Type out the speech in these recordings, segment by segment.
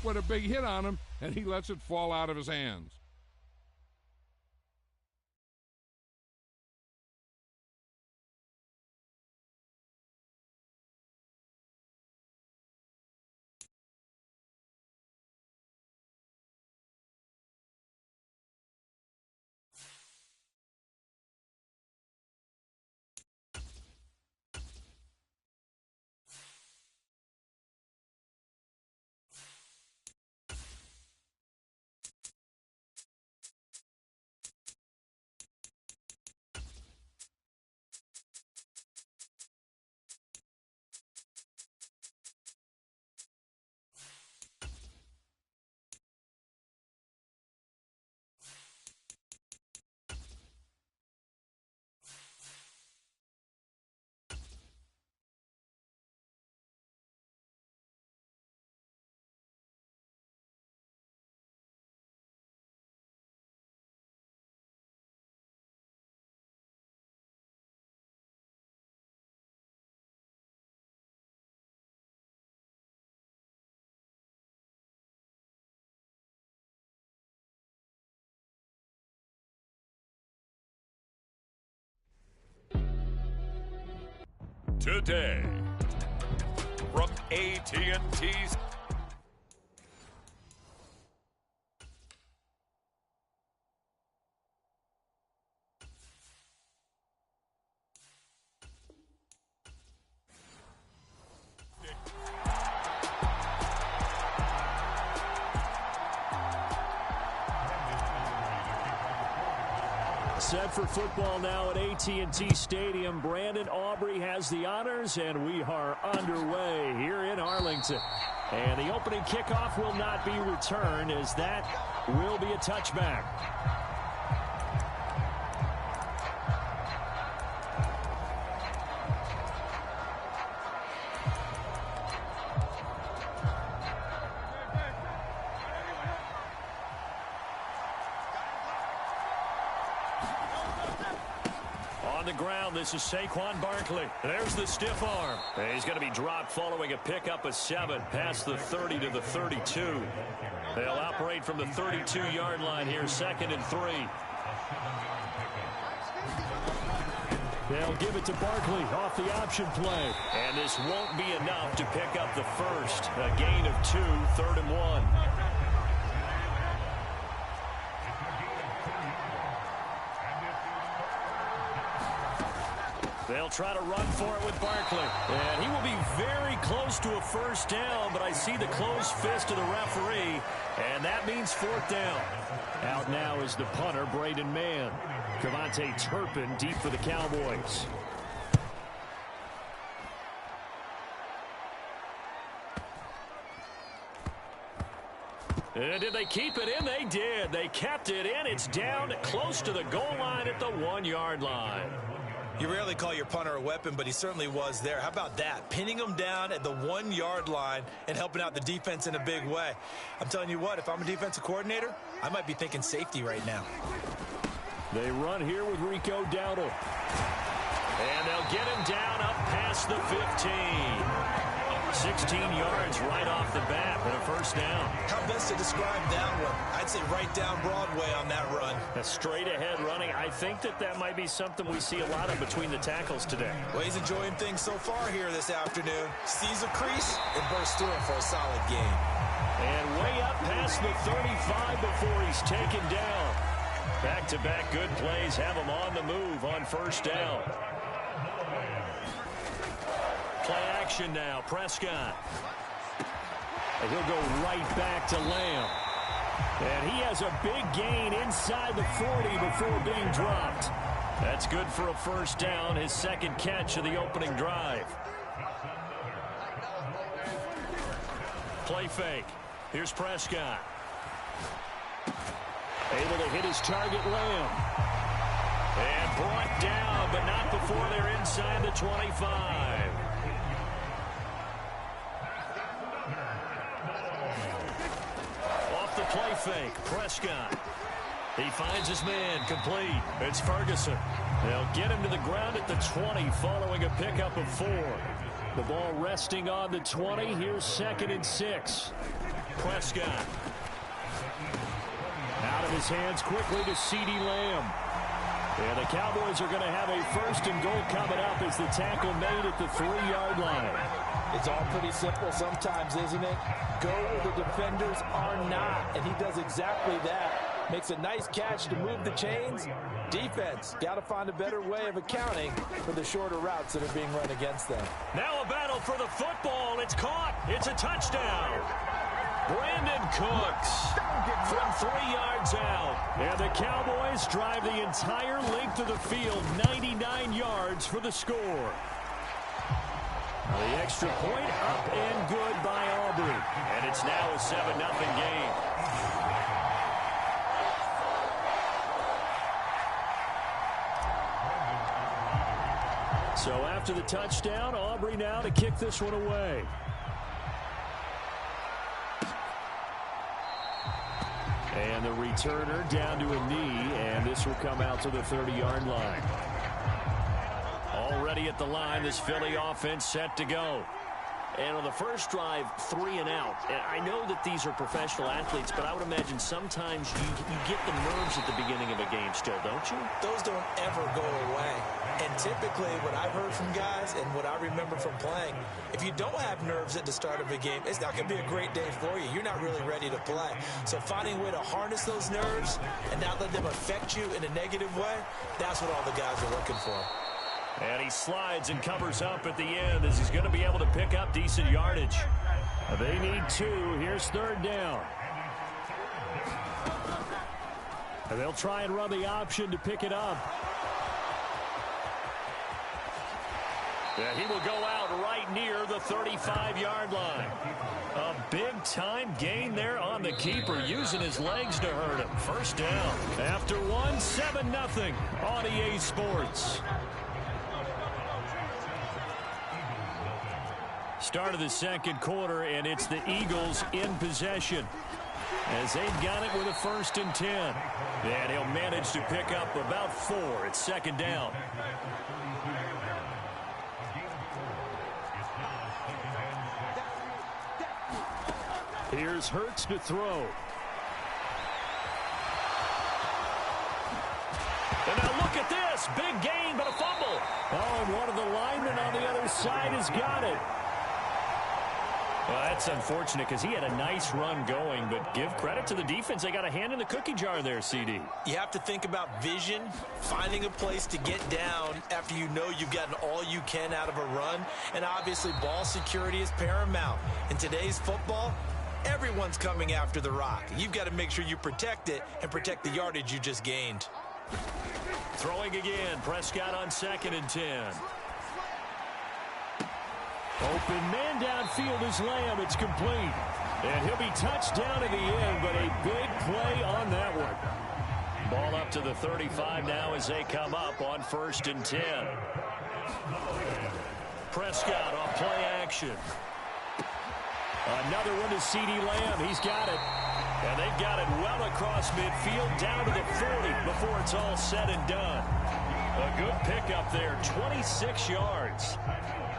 with a big hit on him, and he lets it fall out of his hands. Today, from AT&T's Set for football now at AT&T Stadium. Brandon Aubrey has the honors, and we are underway here in Arlington. And the opening kickoff will not be returned, as that will be a touchback. This is Saquon Barkley. There's the stiff arm. He's going to be dropped following a pickup of 7 past the 30 to the 32. They'll operate from the 32-yard line here, 2nd and 3. They'll give it to Barkley off the option play. And this won't be enough to pick up the first. A gain of 2, 3rd and 1. They'll try to run for it with Barkley. And he will be very close to a first down, but I see the closed fist of the referee, and that means 4th down. Out now is the punter, Braden Mann. Cavante Turpin deep for the Cowboys. And did they keep it in? They did. They kept it in. It's down close to the goal line at the 1-yard line. You rarely call your punter a weapon, but he certainly was there. How about that? Pinning him down at the 1-yard line and helping out the defense in a big way. I'm telling you what, if I'm a defensive coordinator, I might be thinking safety right now. They run here with Rico Dowdle. And they'll get him down up past the 15. 16 yards right off the bat and a first down. How best to describe that one? I'd say right down Broadway on that run. A straight ahead running. I think that might be something we see a lot of between the tackles today. Well, he's enjoying things so far here this afternoon. Sees a crease and bursts through it for a solid gain. And way up past the 35 before he's taken down. Back-to-back good plays have him on the move on first down. Play action now, Prescott. And he'll go right back to Lamb. And he has a big gain inside the 40 before being dropped. That's good for a first down, his 2nd catch of the opening drive. Play fake. Here's Prescott. Able to hit his target, Lamb. And brought down, but not before they're inside the 25. Play fake, Prescott. He finds his man, complete. It's Ferguson. They'll get him to the ground at the 20 following a pickup of 4. The ball resting on the 20. Here's 2nd and 6. Prescott. Out of his hands quickly to CeeDee Lamb. And the Cowboys are going to have a 1st and goal coming up as the tackle made at the 3-yard line. It's all pretty simple sometimes, isn't it? Go where the defenders are not, and he does exactly that. Makes a nice catch to move the chains. Defense, got to find a better way of accounting for the shorter routes that are being run against them. Now a battle for the football. It's caught. It's a touchdown. Brandon Cooks from 3 yards out. And the Cowboys drive the entire length of the field, 99 yards for the score. The extra point up and good by Aubrey. And it's now a 7-0 game. So after the touchdown, Aubrey now to kick this one away. And the returner down to a knee, and this will come out to the 30-yard line. Already at the line, this Philly offense set to go. And on the first drive, 3 and out. And I know that these are professional athletes, but I would imagine sometimes you get the nerves at the beginning of a game still, don't you? Those don't ever go away. And typically what I've heard from guys and what I remember from playing, if you don't have nerves at the start of a game, it's not going to be a great day for you. You're not really ready to play. So finding a way to harness those nerves and not let them affect you in a negative way, that's what all the guys are looking for. And he slides and covers up at the end as he's going to be able to pick up decent yardage. They need 2. Here's 3rd down. And they'll try and run the option to pick it up. Yeah, he will go out right near the 35-yard line. A big-time gain there on the keeper, using his legs to hurt him. 1st down. After 1, 7-0 on EA Sports. Start of the 2nd quarter, and it's the Eagles in possession as they've got it with a 1st and 10. And he'll manage to pick up about 4. It's 2nd down. Here's Hurts to throw. And now look at this. Big gain, but a fumble. Oh, and one of the linemen on the other side has got it. Well, that's unfortunate because he had a nice run going, but give credit to the defense. They got a hand in the cookie jar there, CD. You have to think about vision, finding a place to get down after you know you've gotten all you can out of a run, and obviously ball security is paramount. In today's football, everyone's coming after the rock. You've got to make sure you protect it and protect the yardage you just gained. Throwing again, Prescott on 2nd and 10. Open man downfield is Lamb. It's complete. And he'll be touched down in the end, but a big play on that one. Ball up to the 35 now as they come up on 1st and 10. Prescott off play action. Another one to CeeDee Lamb. He's got it. And they've got it well across midfield down to the 40 before it's all said and done. A good pickup there, 26 yards.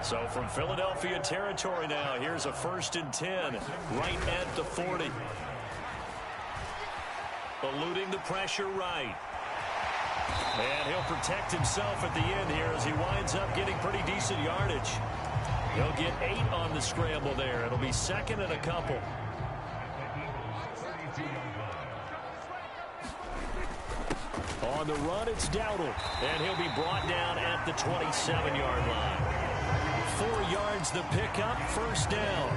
So from Philadelphia territory now, here's a 1st and 10 right at the 40. Eluding the pressure right. And he'll protect himself at the end here as he winds up getting pretty decent yardage. He'll get 8 on the scramble there. It'll be 2nd and a couple. On the run, it's Dowdle. And he'll be brought down at the 27-yard line. 4 yards the pickup, 1st down.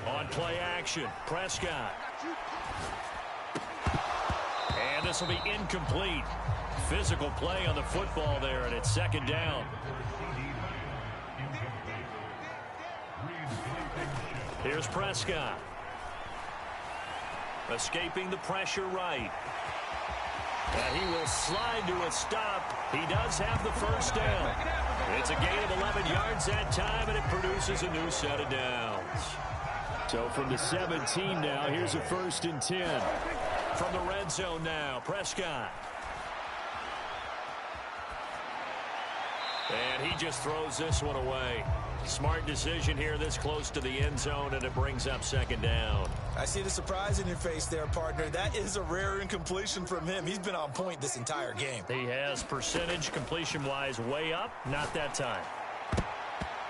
On play action, Prescott. And this will be incomplete. Physical play on the football there, and it's 2nd down. Here's Prescott. Escaping the pressure right. And he will slide to a stop. He does have the 1st down. It's a gain of 11 yards that time, and it produces a new set of downs. So from the 17 now, here's a 1st and 10. From the red zone now, Prescott. And he just throws this one away. Smart decision here this close to the end zone, and it brings up second down. I see the surprise in your face there, partner. That is a rare incompletion from him. He's been on point this entire game. He has percentage completion-wise way up. Not that time.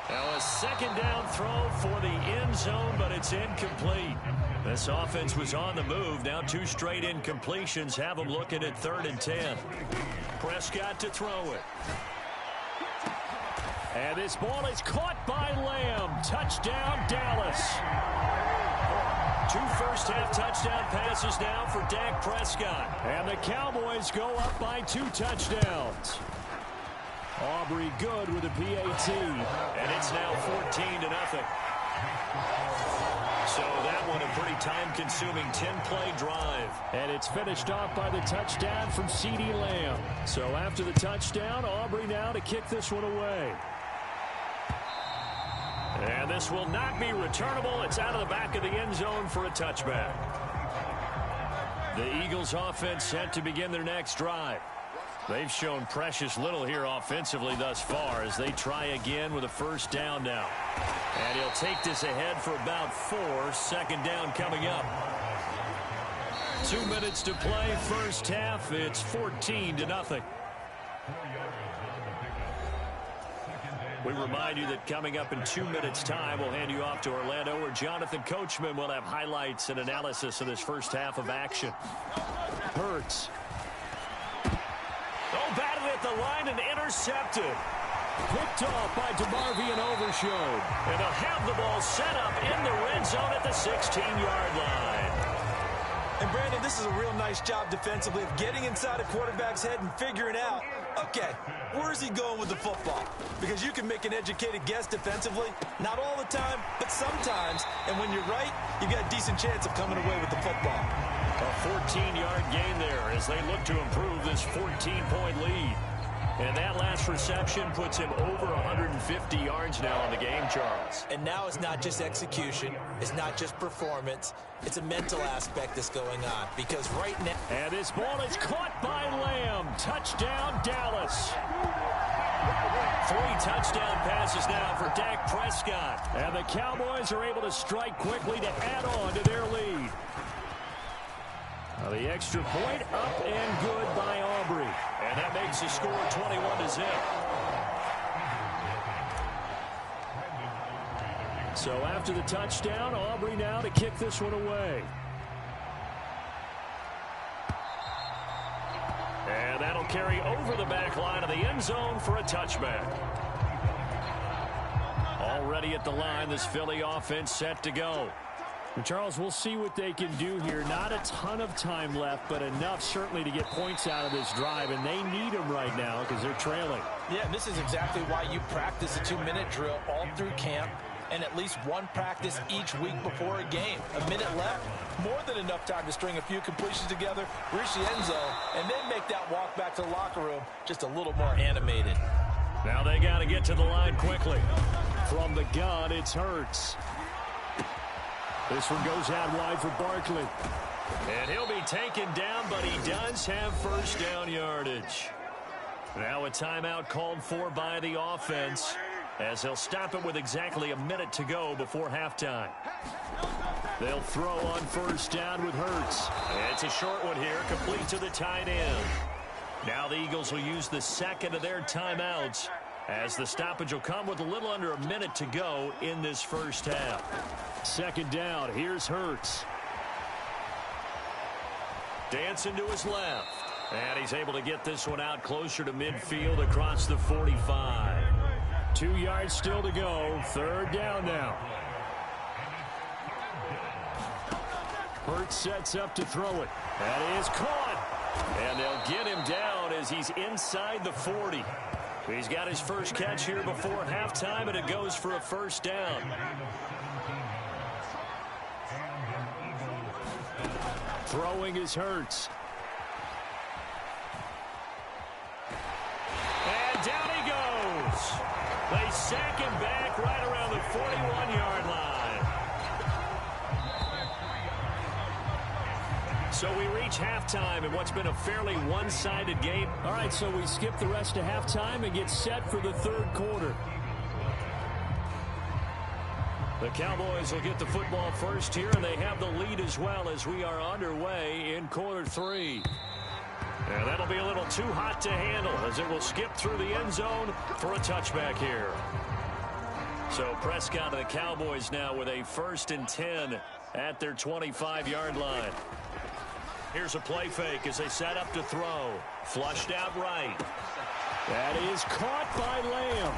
Now a second down throw for the end zone, but it's incomplete. This offense was on the move. Now 2 straight incompletions have them looking at 3rd and 10. Prescott to throw it. And this ball is caught by Lamb. Touchdown, Dallas. 2 first-half touchdown passes now for Dak Prescott. And the Cowboys go up by 2 touchdowns. Aubrey good with a PAT. And it's now 14-0. So that one a pretty time-consuming 10-play drive. And it's finished off by the touchdown from CeeDee Lamb. So after the touchdown, Aubrey now to kick this one away. And this will not be returnable. It's out of the back of the end zone for a touchback. The Eagles offense set to begin their next drive. They've shown precious little here offensively thus far as they try again with a first down now. And he'll take this ahead for about 4. Second down coming up. 2 minutes to play first half. It's 14-0. We remind you that coming up in 2 minutes' time, we'll hand you off to Orlando, where Jonathan Coachman will have highlights and analysis of this first half of action. Hurts. Oh, batted at the line and intercepted. Picked off by DeMarvion Overshown. And they'll have the ball set up in the red zone at the 16-yard line. And, Brandon, this is a real nice job defensively of getting inside a quarterback's head and figuring out, okay, where is he going with the football? Because you can make an educated guess defensively, not all the time, but sometimes. And when you're right, you've got a decent chance of coming away with the football. A 14-yard gain there as they look to improve this 14-point lead. And that last reception puts him over 150 yards now in the game, Charles. And now it's not just execution. It's not just performance. It's a mental aspect that's going on. Because right now... And this ball is caught by Lamb. Touchdown, Dallas. 3 touchdown passes now for Dak Prescott. And the Cowboys are able to strike quickly to add on to their lead. Now the extra point up and good by Aubrey. And that makes the score 21-0. So after the touchdown, Aubrey now to kick this one away. And that'll carry over the back line of the end zone for a touchback. Already at the line, this Philly offense set to go. Charles, we'll see what they can do here. Not a ton of time left, but enough certainly to get points out of this drive, and they need them right now because they're trailing. Yeah, and this is exactly why you practice a 2-minute drill all through camp and at least one practice each week before a game. A minute left, more than enough time to string a few completions together, reach the end zone, and then make that walk back to the locker room just a little more animated. Now they got to get to the line quickly. From the gun, it's Hurts. This one goes out wide for Barkley. And he'll be taken down, but he does have first down yardage. Now a timeout called for by the offense as they'll stop it with exactly a minute to go before halftime. They'll throw on first down with Hurts. It's a short one here, complete to the tight end. Now the Eagles will use the second of their timeouts as the stoppage will come with a little under a minute to go in this first half. Second down, here's Hurts. Dancing to his left. And he's able to get this one out closer to midfield across the 45. 2 yards still to go. Third down now. Hurts sets up to throw it. That is caught. And they'll get him down as he's inside the 40. He's got his first catch here before halftime, and it goes for a first down. Throwing is Hurts. And down he goes. They sack him back right around the 41-yard line. So we reach halftime in what's been a fairly one-sided game. All right, so we skip the rest of halftime and get set for the third quarter. The Cowboys will get the football first here, and they have the lead as well as we are underway in quarter 3. And that'll be a little too hot to handle as it will skip through the end zone for a touchback here. So Prescott and the Cowboys now with a 1st and 10 at their 25-yard line. Here's a play fake as they set up to throw. Flushed out right. That is caught by Lamb.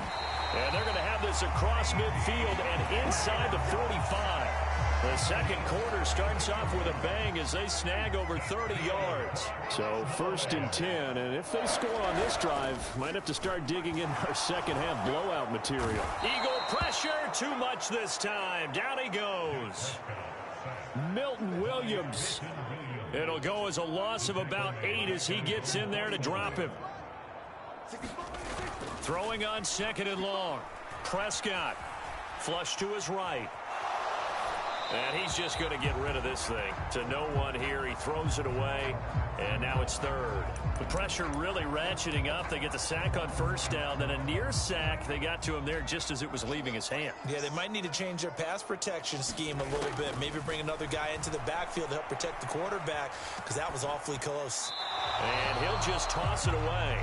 And they're going to have this across midfield and inside the 45. The second quarter starts off with a bang as they snag over 30 yards. So 1st and 10, and if they score on this drive, might have to start digging in our second half blowout material. Eagle pressure, too much this time. Down he goes. Milton Williams. It'll go as a loss of about 8 as he gets in there to drop him. Throwing on 2nd and long. Prescott. Flush to his right. And he's just going to get rid of this thing. To no one here. He throws it away. And now it's 3rd. The pressure really ratcheting up. They get the sack on 1st down. Then a near sack. They got to him there just as it was leaving his hand. Yeah, they might need to change their pass protection scheme a little bit. Maybe bring another guy into the backfield to help protect the quarterback, because that was awfully close. And he'll just toss it away.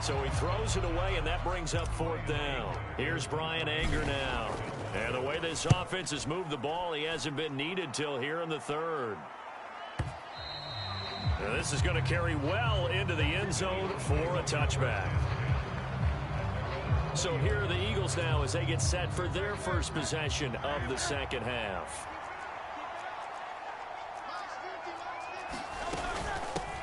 So he throws it away, and that brings up 4th down. Here's Brian Anger now. And the way this offense has moved the ball, he hasn't been needed till here in the 3rd. Now this is going to carry well into the end zone for a touchback. So here are the Eagles now as they get set for their first possession of the second half.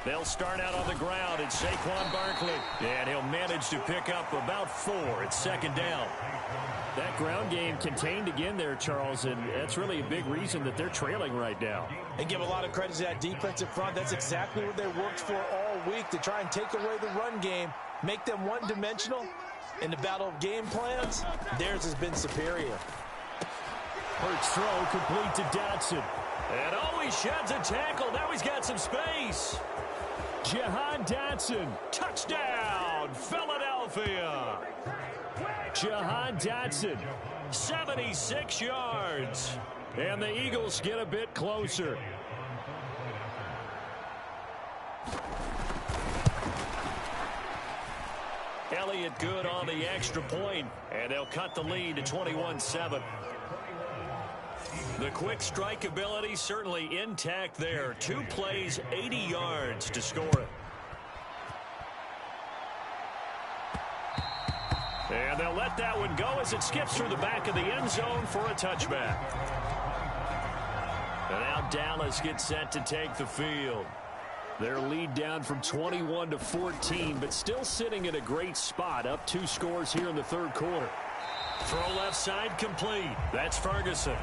They'll start out on the ground. It's Saquon Barkley. And he'll manage to pick up about 4. It's 2nd down. That ground game contained again there, Charles, and that's really a big reason that they're trailing right now. And give a lot of credit to that defensive front. That's exactly what they worked for all week, to try and take away the run game, make them one-dimensional. In the battle of game plans, theirs has been superior. Hurts throw complete to Dotson. And he sheds a tackle. Now he's got some space. Jahan Dotson, touchdown, Philadelphia. Jahan Dotson, 76 yards. And the Eagles get a bit closer. Elliott good on the extra point, and they'll cut the lead to 21-7. The quick strike ability certainly intact there. 2 plays, 80 yards to score it. And they'll let that one go as it skips through the back of the end zone for a touchback. And now Dallas gets set to take the field. Their lead down from 21 to 14, but still sitting in a great spot, up 2 scores here in the 3rd quarter. Throw left side complete. That's Ferguson.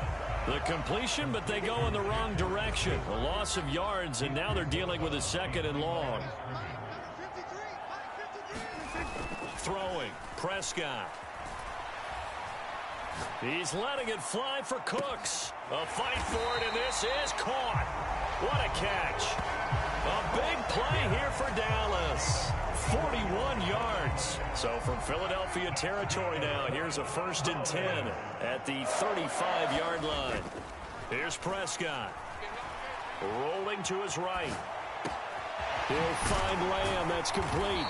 The completion, but they go in the wrong direction. A loss of yards, and now they're dealing with a 2nd and long. Throwing, Prescott. He's letting it fly for Cooks. A fight for it, and this is caught. What a catch. A big play here for Dallas. 41 yards. So from Philadelphia territory now, here's a 1st and 10 at the 35-yard line. Here's Prescott. Rolling to his right. He'll find Lamb. That's complete.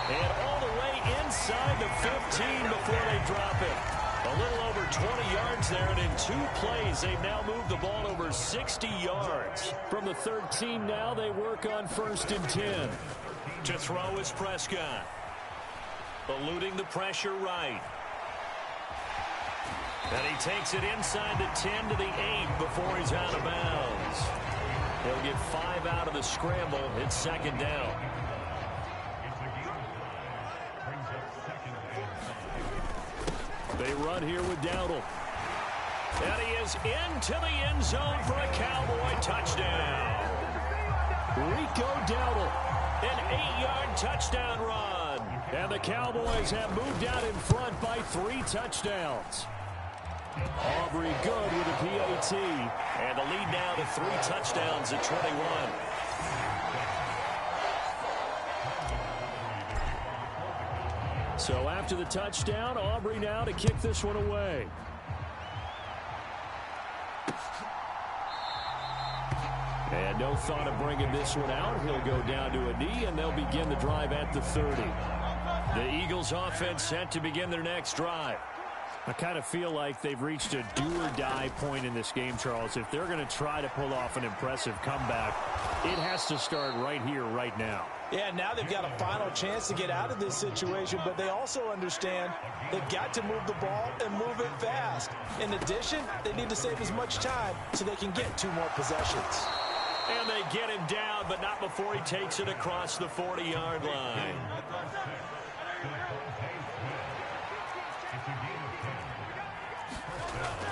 And all the way inside the 15 before they drop it. A little over 20 yards there, and in 2 plays, they've now moved the ball over 60 yards. From the 13 now, they work on 1st and 10. To throw is Prescott. Eluding the pressure right. And he takes it inside the 10 to the 8 before he's out of bounds. He'll get 5 out of the scramble. It's 2nd down. They run here with Dowdle. And he is into the end zone for a Cowboy touchdown. Rico Dowdle, an 8-yard touchdown run. And the Cowboys have moved out in front by 3 touchdowns. Aubrey good with a PAT. And the lead now to 3 touchdowns at 21. So after the touchdown, Aubrey now to kick this one away. And no thought of bringing this one out. He'll go down to a knee, and they'll begin the drive at the 30. The Eagles offense set to begin their next drive. I kind of feel like they've reached a do-or-die point in this game, Charles. If they're going to try to pull off an impressive comeback, it has to start right here, right now. Yeah, now they've got a final chance to get out of this situation, but they also understand they've got to move the ball and move it fast. In addition, they need to save as much time so they can get 2 more possessions. And they get him down, but not before he takes it across the 40-yard line.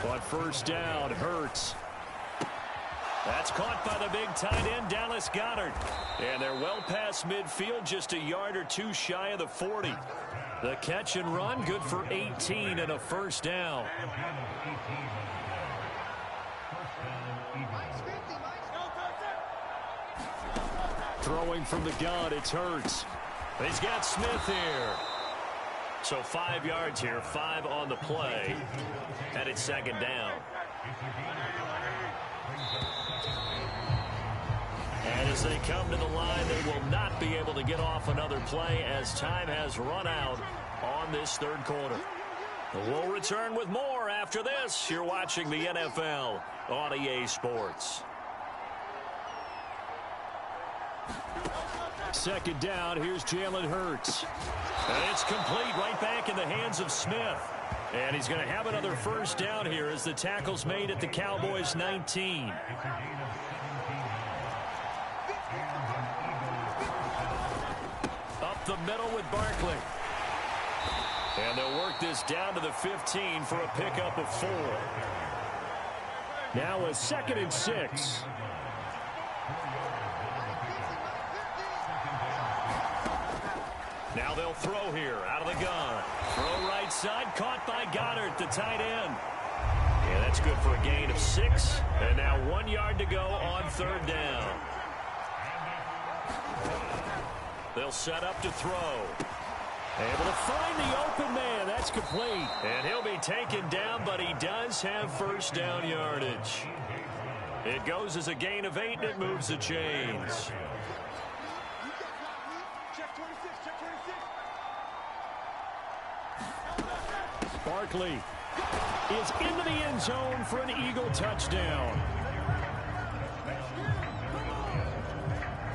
On first down, Hurts. That's caught by the big tight end, Dallas Goedert. And they're well past midfield, just a yard or 2 shy of the 40. The catch and run, good for 18 and a first down. Throwing from the gun, it's Hurts. He's got Smith here. So 5 yards here, 5 on the play. And it's second down. And as they come to the line, they will not be able to get off another play as time has run out on this third quarter. We'll return with more after this. You're watching the NFL on EA Sports. Second down, here's Jalen Hurts. And it's complete, right back in the hands of Smith. And he's going to have another first down here as the tackle's made at the Cowboys' 19. Up the middle with Barkley. And they'll work this down to the 15 for a pickup of 4. Now a 2nd and 6. Now they'll throw here out of the gun. Throw right side, caught by Goddard, the tight end. Yeah, that's good for a gain of 6. And now 1 yard to go on third down. They'll set up to throw. Able to find the open man. That's complete. And he'll be taken down, but he does have first down yardage. It goes as a gain of 8, and it moves the chains. Barkley is into the end zone for an Eagle touchdown.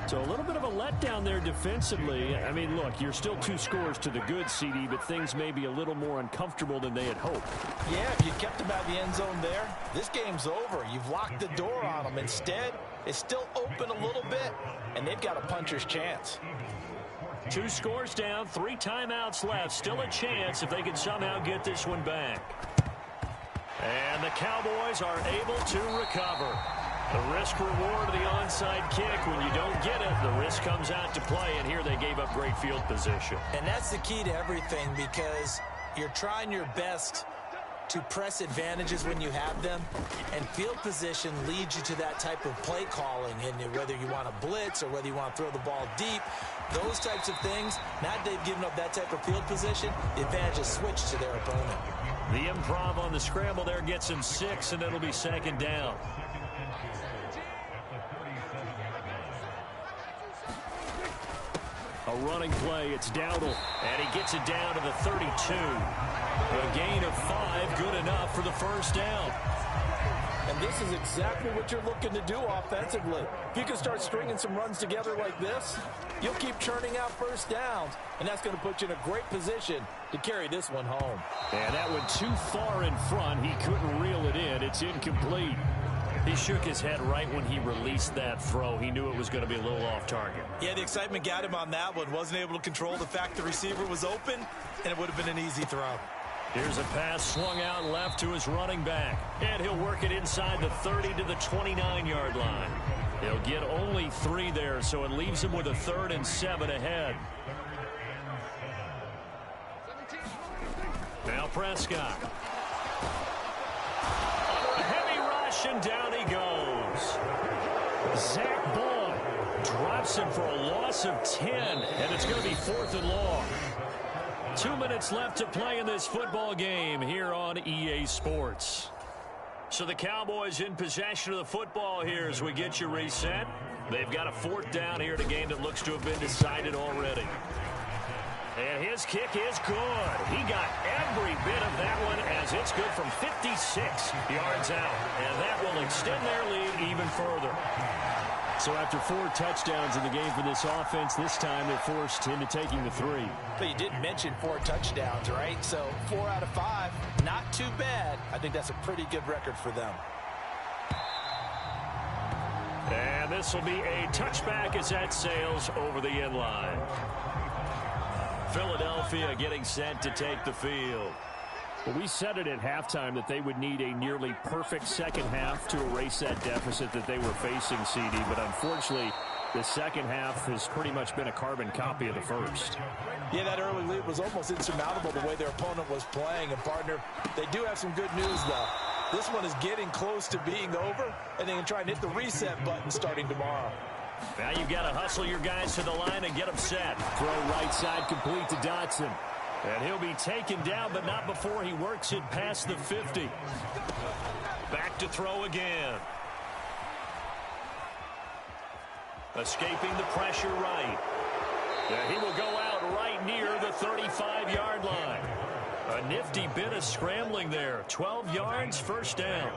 So a little bit of a letdown there defensively. I mean, look, you're still 2 scores to the good, CD, but things may be a little more uncomfortable than they had hoped. Yeah, if you kept them out of the end zone there, this game's over. You've locked the door on them. Instead, it's still open a little bit, and they've got a puncher's chance. 2 scores down, 3 timeouts left. Still a chance if they can somehow get this one back. And the Cowboys are able to recover. The risk-reward of the onside kick, when you don't get it, the risk comes out to play, and here they gave up great field position. And that's the key to everything, because you're trying your best to press advantages when you have them, and field position leads you to that type of play calling, and whether you want to blitz or whether you want to throw the ball deep, those types of things. Now they've given up that type of field position, the advantage is switched to their opponent. The improv on the scramble there gets him 6, and it'll be second down. A running play, it's Dowdle. And he gets it down to the 32. A gain of 5, good enough for the first down. And this is exactly what you're looking to do offensively. If you can start stringing some runs together like this, you'll keep churning out first downs, and that's going to put you in a great position to carry this one home. And that went too far in front. He couldn't reel it in. It's incomplete. He shook his head right when he released that throw. He knew it was going to be a little off target. Yeah, the excitement got him on that one. Wasn't able to control the fact the receiver was open, and it would have been an easy throw. Here's a pass swung out left to his running back. And he'll work it inside the 30 to the 29-yard line. He'll get only 3 there, so it leaves him with a 3rd and 7 ahead. Now Prescott. and down he goes. Zach Ball drops him for a loss of 10, and it's going to be 4th and long. 2 minutes left to play in this football game here on EA Sports. So the Cowboys in possession of the football here as we get you reset. They've got a 4th down here in a game that looks to have been decided already. And his kick is good. He got every bit of that one as it's good from 56 yards out. And that will extend their lead even further. So after 4 touchdowns in the game for this offense, this time they're forced into taking the 3. But you did mention 4 touchdowns, right? So 4 out of 5, not too bad. I think that's a pretty good record for them. And this will be a touchback as that sails over the end line. Philadelphia getting set to take the field. Well, we said it at halftime that they would need a nearly perfect second half to erase that deficit that they were facing, CD. But unfortunately, the second half has pretty much been a carbon copy of the first. Yeah, that early lead was almost insurmountable the way their opponent was playing. And, partner, they do have some good news, though. This one is getting close to being over, and they can try and hit the reset button starting tomorrow. Now you've got to hustle your guys to the line and get them set. Throw right side complete to Dotson. And he'll be taken down, but not before he works it past the 50. Back to throw again. Escaping the pressure right. And he will go out right near the 35-yard line. A nifty bit of scrambling there. 12 yards, first down.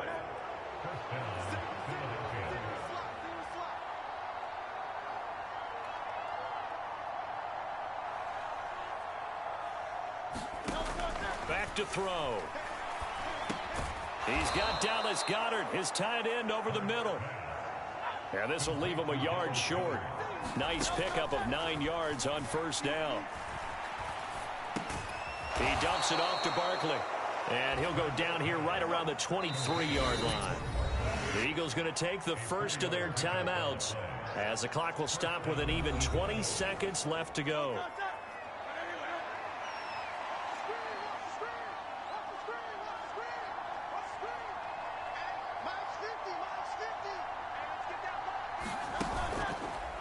Back to throw. He's got Dallas Goedert, his tight end, over the middle. And this will leave him a yard short. Nice pickup of 9 yards on first down. He dumps it off to Barkley. And he'll go down here right around the 23-yard line. The Eagles going to take the first of their timeouts as the clock will stop with an even 20 seconds left to go.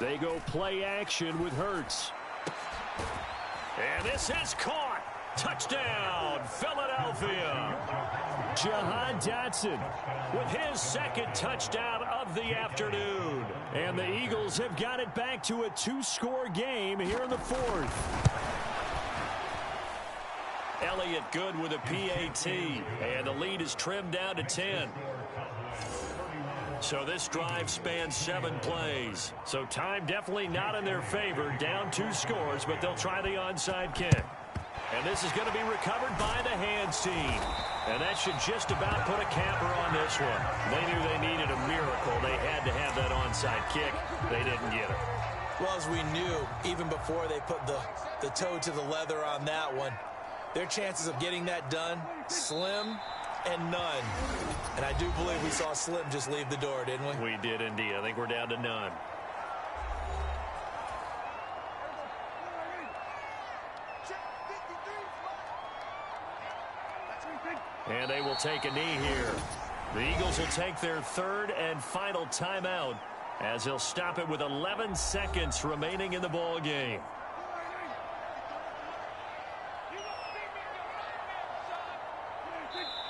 They go play action with Hurts. And this is caught. Touchdown, Philadelphia. Jahan Dotson with his second touchdown of the afternoon. And the Eagles have got it back to a 2-score game here in the 4th. Elliott good with a PAT. And the lead is trimmed down to 10. So this drive spans 7 plays. So time definitely not in their favor. Down 2 scores, but they'll try the onside kick. And this is going to be recovered by the hands team. And that should just about put a capper on this one. They knew they needed a miracle. They had to have that onside kick. They didn't get it. Well, as we knew, even before they put the toe to the leather on that one, their chances of getting that done, slim and none. And I do believe we saw Slim just leave the door, didn't we? We did indeed. I think we're down to none. And they will take a knee here. The Eagles will take their 3rd and final timeout as they'll stop it with 11 seconds remaining in the ball game.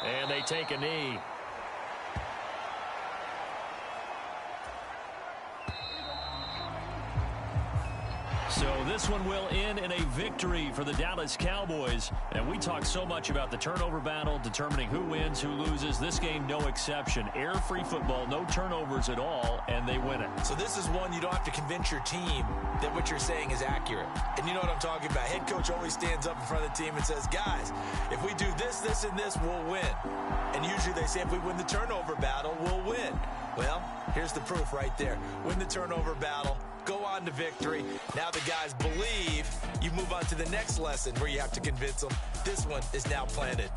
And they take a knee. So this one will end in a victory for the Dallas Cowboys. And we talk so much about the turnover battle, determining who wins, who loses. This game, no exception. Air-free football, no turnovers at all, and they win it. So this is one you don't have to convince your team that what you're saying is accurate. And you know what I'm talking about. Head coach always stands up in front of the team and says, guys, if we do this, this, and this, we'll win. And usually they say if we win the turnover battle, we'll win. Well, here's the proof right there. Win the turnover battle. Go on to victory. Now the guys believe. You move on to the next lesson where you have to convince them. This one is now planted.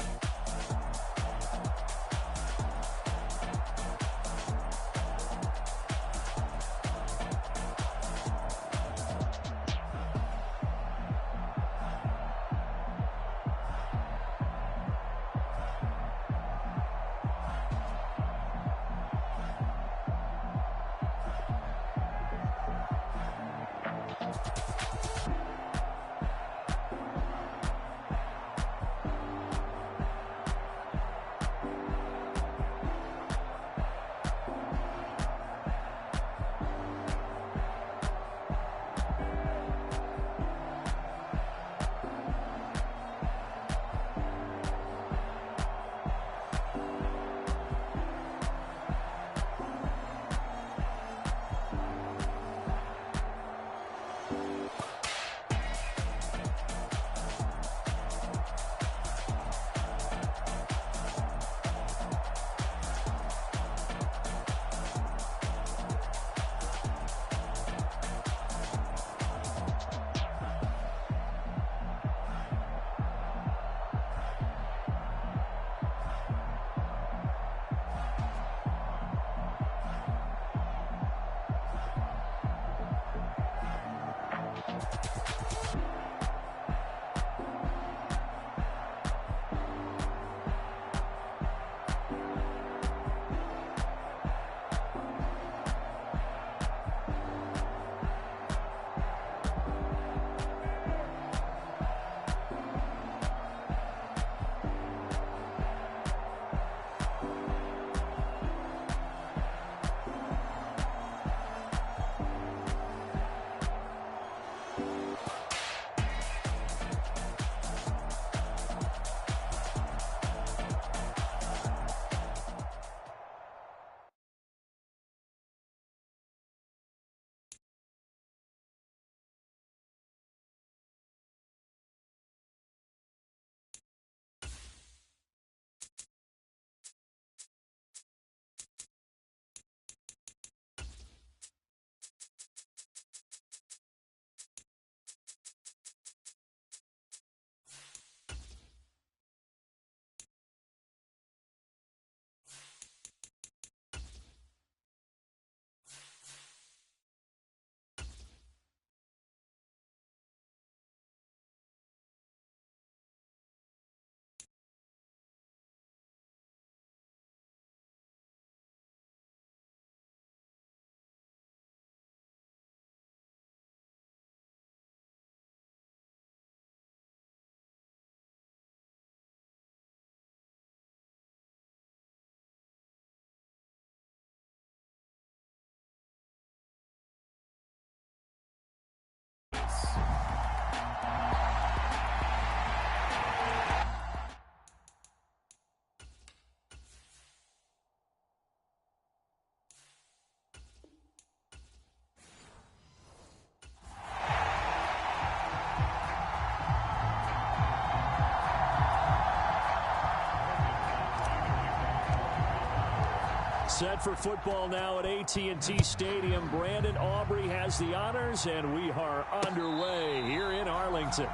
Set for football now at AT&T Stadium. Brandon Aubrey has the honors, and we are underway here in Arlington.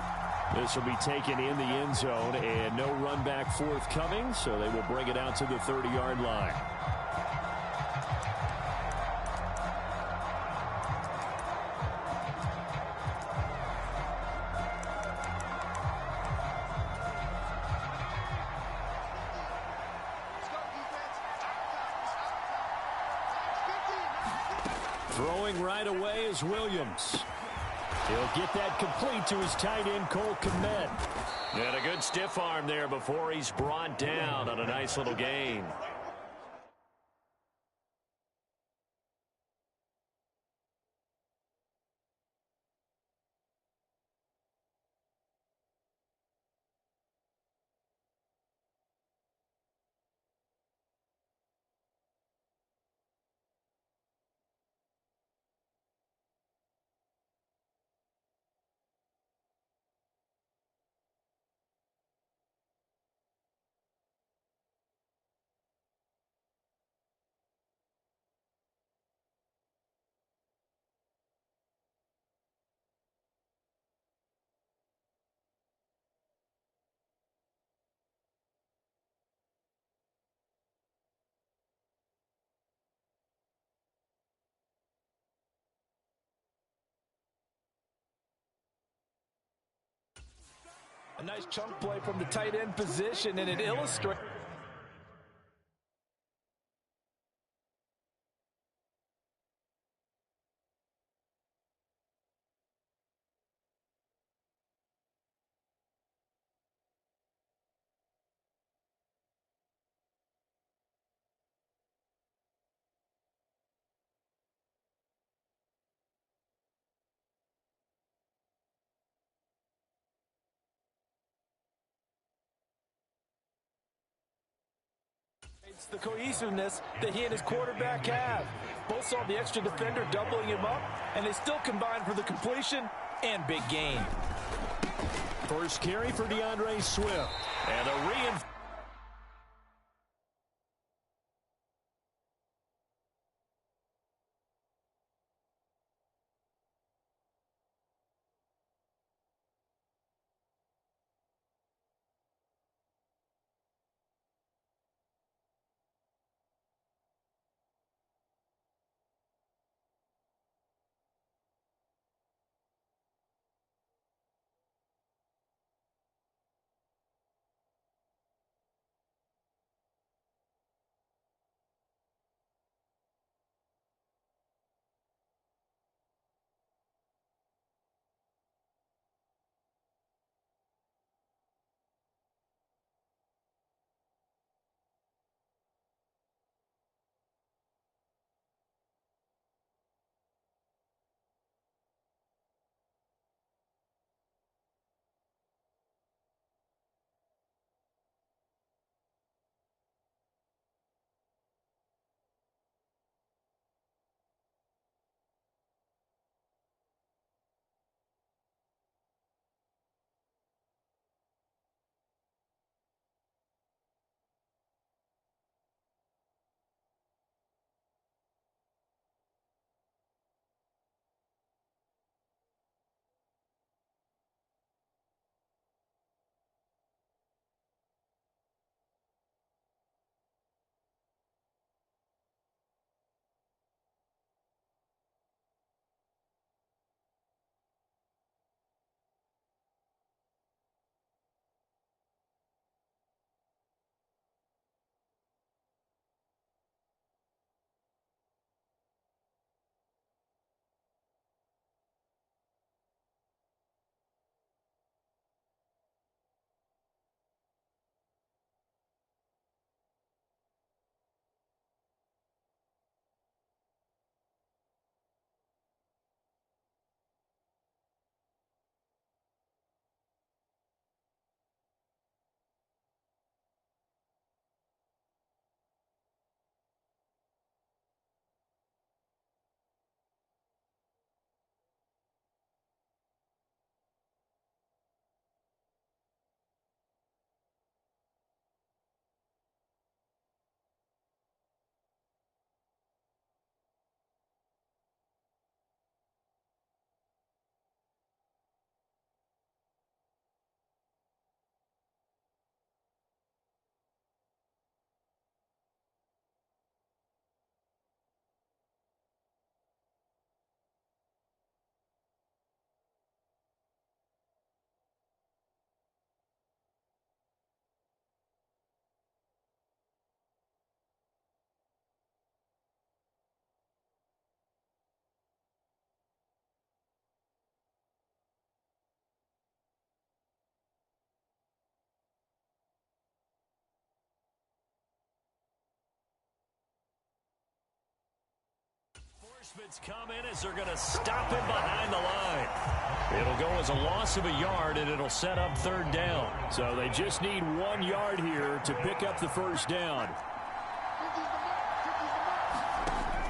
This will be taken in the end zone, and no run back forthcoming, so they will bring it out to the 30-yard line. Throwing right away is Williams. He'll get that complete to his tight end, Cole Kmet. And a good stiff arm there before he's brought down on a nice little gain. A nice chunk play from the tight end position, and it illustrates. It's the cohesiveness that he and his quarterback have. Both saw the extra defender doubling him up, and they still combined for the completion and big gain. First carry for DeAndre Swift. And a reinforcement. Reinforcements come in as they're going to stop him behind the line. It'll go as a loss of a yard, and it'll set up third down. So they just need 1 yard here to pick up the first down.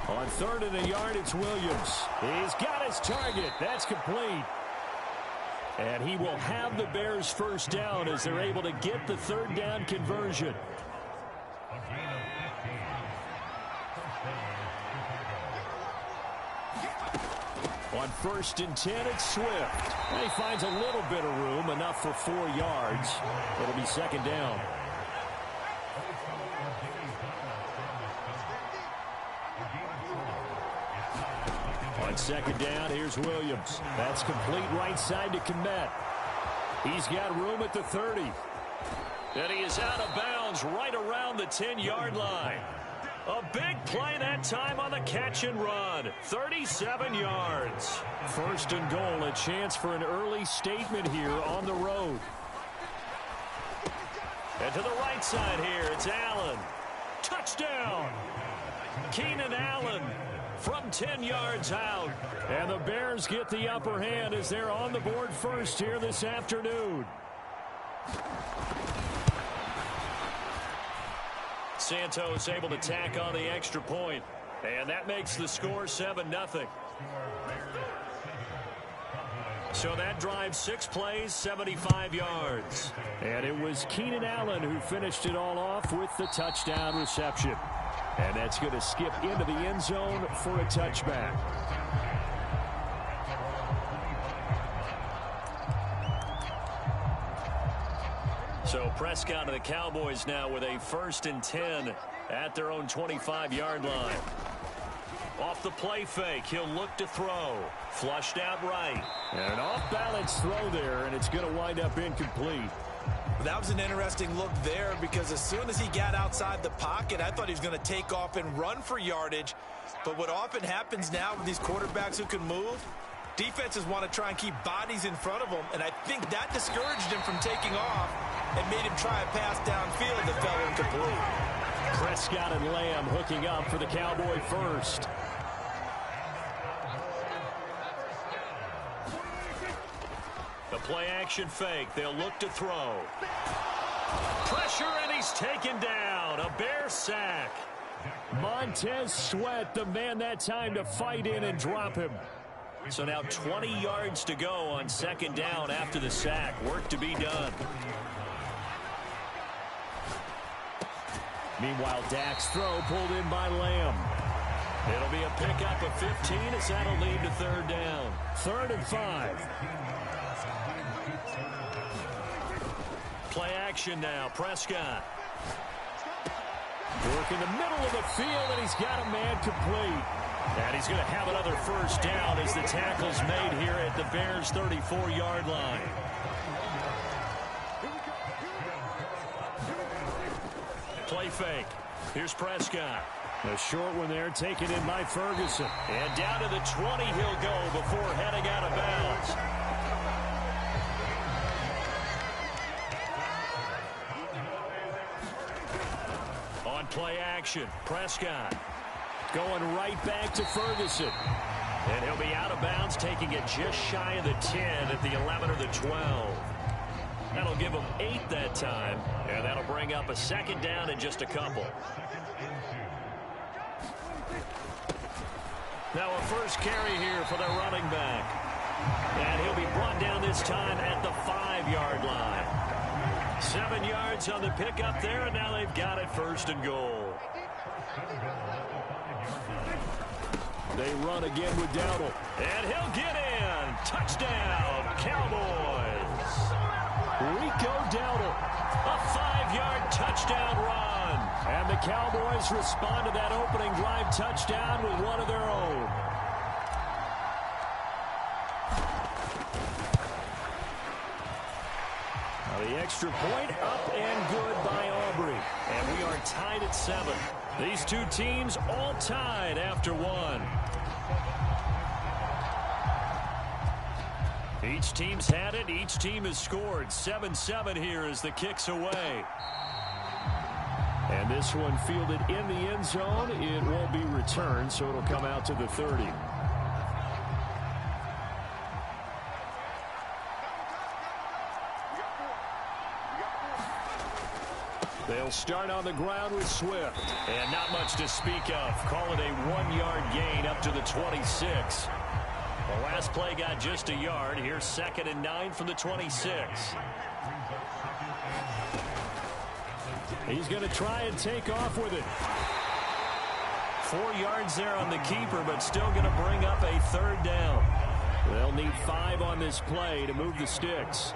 On 3rd and a yard, it's Williams. He's got his target. That's complete. And he will have the Bears first down as they're able to get the third down conversion. On 1st and 10, it's Swift. And he finds a little bit of room, enough for 4 yards. It'll be second down. On 2nd down, here's Williams. That's complete right side to Kmet. He's got room at the 30. And he is out of bounds right around the 10-yard line. A big play that time on the catch and run. 37 yards. 1st and goal, a chance for an early statement here on the road. And to the right side here, it's Allen. Touchdown! Keenan Allen from 10 yards out. And the Bears get the upper hand as they're on the board first here this afternoon. Santos able to tack on the extra point. And that makes the score 7-0. So that drives 6 plays, 75 yards. And it was Keenan Allen who finished it all off with the touchdown reception. And that's going to skip into the end zone for a touchback. So Prescott and the Cowboys now with a 1st and 10 at their own 25-yard line. Off the play fake, he'll look to throw. Flushed out right. And an off-balance throw there, and it's going to wind up incomplete. That was an interesting look there because as soon as he got outside the pocket, I thought he was going to take off and run for yardage. But what often happens now with these quarterbacks who can move, defenses want to try and keep bodies in front of them, and I think that discouraged him from taking off and made him try a pass downfield that fell incomplete. Prescott and Lamb hooking up for the Cowboy first. The play-action fake. They'll look to throw. Pressure, and he's taken down. A Bear sack. Montez Sweat, the man that time to fight in and drop him. So now 20 yards to go on 2nd down after the sack. Work to be done. Meanwhile, Dak's throw pulled in by Lamb. It'll be a pickup of 15 as that'll lead to 3rd down. 3rd and 5. Play action now. Prescott. Work in the middle of the field, and he's got a man complete. And he's going to have another first down as the tackle's made here at the Bears' 34-yard line. Play fake. Here's Prescott. A short one there taken in by Ferguson. And down to the 20 he'll go before heading out of bounds. On play action, Prescott going right back to Ferguson. And he'll be out of bounds, taking it just shy of the 10 at the 11 or the 12. That'll give him 8 that time, and that'll bring up a 2nd down in just a couple. Now a first carry here for the running back. And he'll be brought down this time at the 5-yard line. 7 yards on the pickup there, and now they've got it 1st and goal. They run again with Dowdle. And he'll get in. Touchdown, Cowboys. Rico Dowdle, a 5-yard touchdown run. And the Cowboys respond to that opening drive touchdown with one of their own. Now the extra point up and good by Aubrey. And we are tied at 7. These two teams all tied after 1. Each team's had it. Each team has scored. 7-7 here as the kick's away. And this one fielded in the end zone. It won't be returned, so it'll come out to the 30. They'll start on the ground with Swift. And not much to speak of. Call it a 1-yard gain up to the 26. The last play got just a yard. Here's 2nd and 9 from the 26. He's going to try and take off with it. 4 yards there on the keeper, but still going to bring up a 3rd down. They'll need 5 on this play to move the sticks.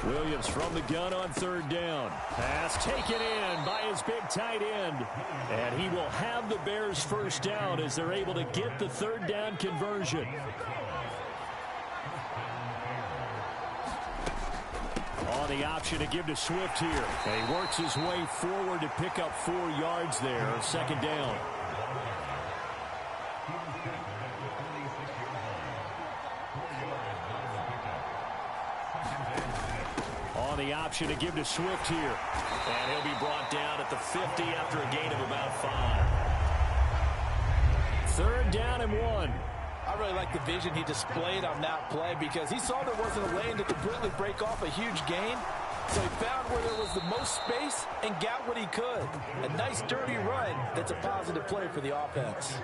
Williams from the gun on 3rd down. Pass taken in by his big tight end. And he will have the Bears' 1st down as they're able to get the 3rd down conversion. On the option to give to Swift here. And he works his way forward to pick up 4 yards there. 2nd down. On the option to give to Swift here. And he'll be brought down at the 50 after a gain of about 5. 3rd down and 1. I really like the vision he displayed on that play because he saw there wasn't a lane to completely break off a huge gain. So he found where there was the most space and got what he could. A nice dirty run that's a positive play for the offense.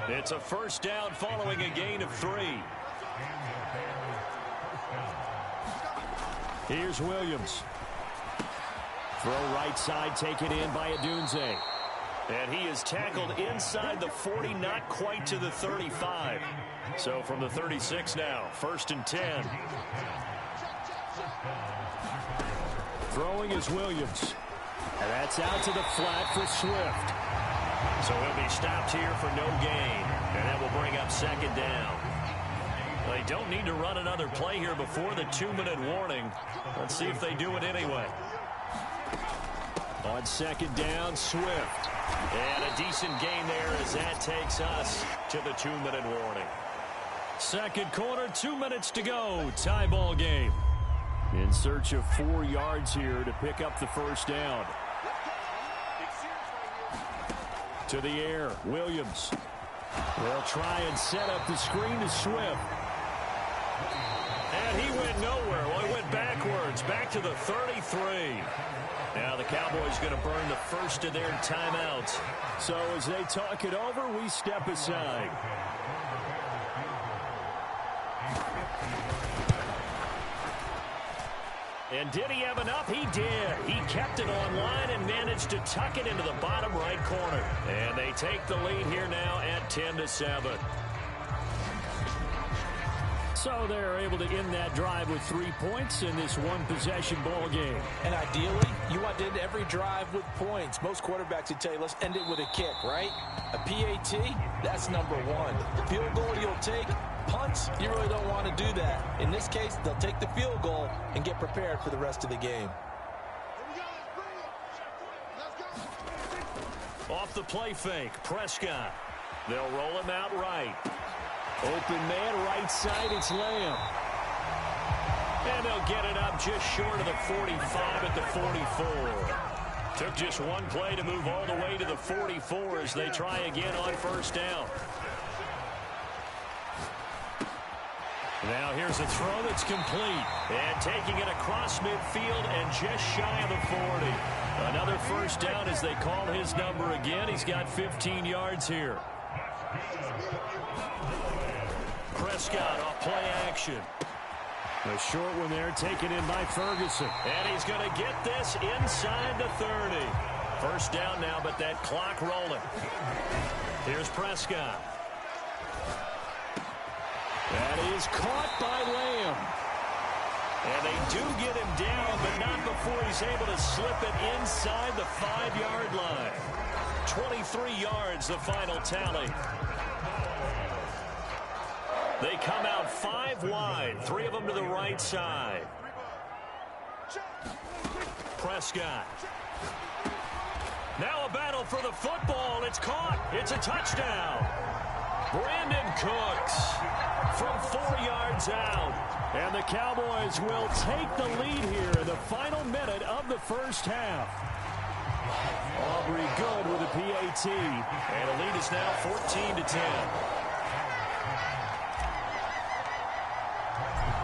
It's a 1st down following a gain of 3. Here's Williams. Throw right side taken in by Adunze. And he is tackled inside the 40, not quite to the 35. So from the 36 now, 1st and 10. Throwing is Williams. And that's out to the flat for Swift. So he'll be stopped here for no gain. And that will bring up 2nd down. They don't need to run another play here before the 2-minute warning. Let's see if they do it anyway. On 2nd down, Swift. And a decent gain there as that takes us to the 2-minute warning. 2nd quarter, 2 minutes to go. Tie ball game. In search of 4 yards here to pick up the 1st down. To the air, Williams. They'll try and set up the screen to Swift. And he went nowhere. Well, he went backwards, back to the 33. Now the Cowboys going to burn the 1st of their timeouts. So as they talk it over, we step aside. And did he have enough? He did. He kept it online and managed to tuck it into the bottom right corner. And they take the lead here now at 10-7. So they're able to end that drive with 3 points in this one-possession ball game. And ideally, you want to end every drive with points. Most quarterbacks would tell you, let's end it with a kick, right? A PAT, that's number 1. Field goal you'll take. Punts, you really don't want to do that. In this case, they'll take the field goal and get prepared for the rest of the game. Off the play fake, Prescott. They'll roll him out right. Open man, right side, it's Lamb. And they'll get it up just short of the 45 at the 44. Took just one play to move all the way to the 44 as they try again on 1st down. Now here's a throw that's complete. And taking it across midfield and just shy of the 40. Another 1st down as they call his number again. He's got 15 yards here. Prescott off play action. A short one there taken in by Ferguson. And he's going to get this inside the 30. 1st down now, but that clock rolling. Here's Prescott. That is caught by Lamb. And they do get him down, but not before he's able to slip it inside the 5-yard line. 23 yards, the final tally. They come out 5 wide, 3 of them to the right side. Prescott. Now a battle for the football. It's caught. It's a touchdown. Brandon Cooks from 4 yards out. And the Cowboys will take the lead here in the final minute of the first half. Aubrey good with a PAT. And the lead is now 14-10.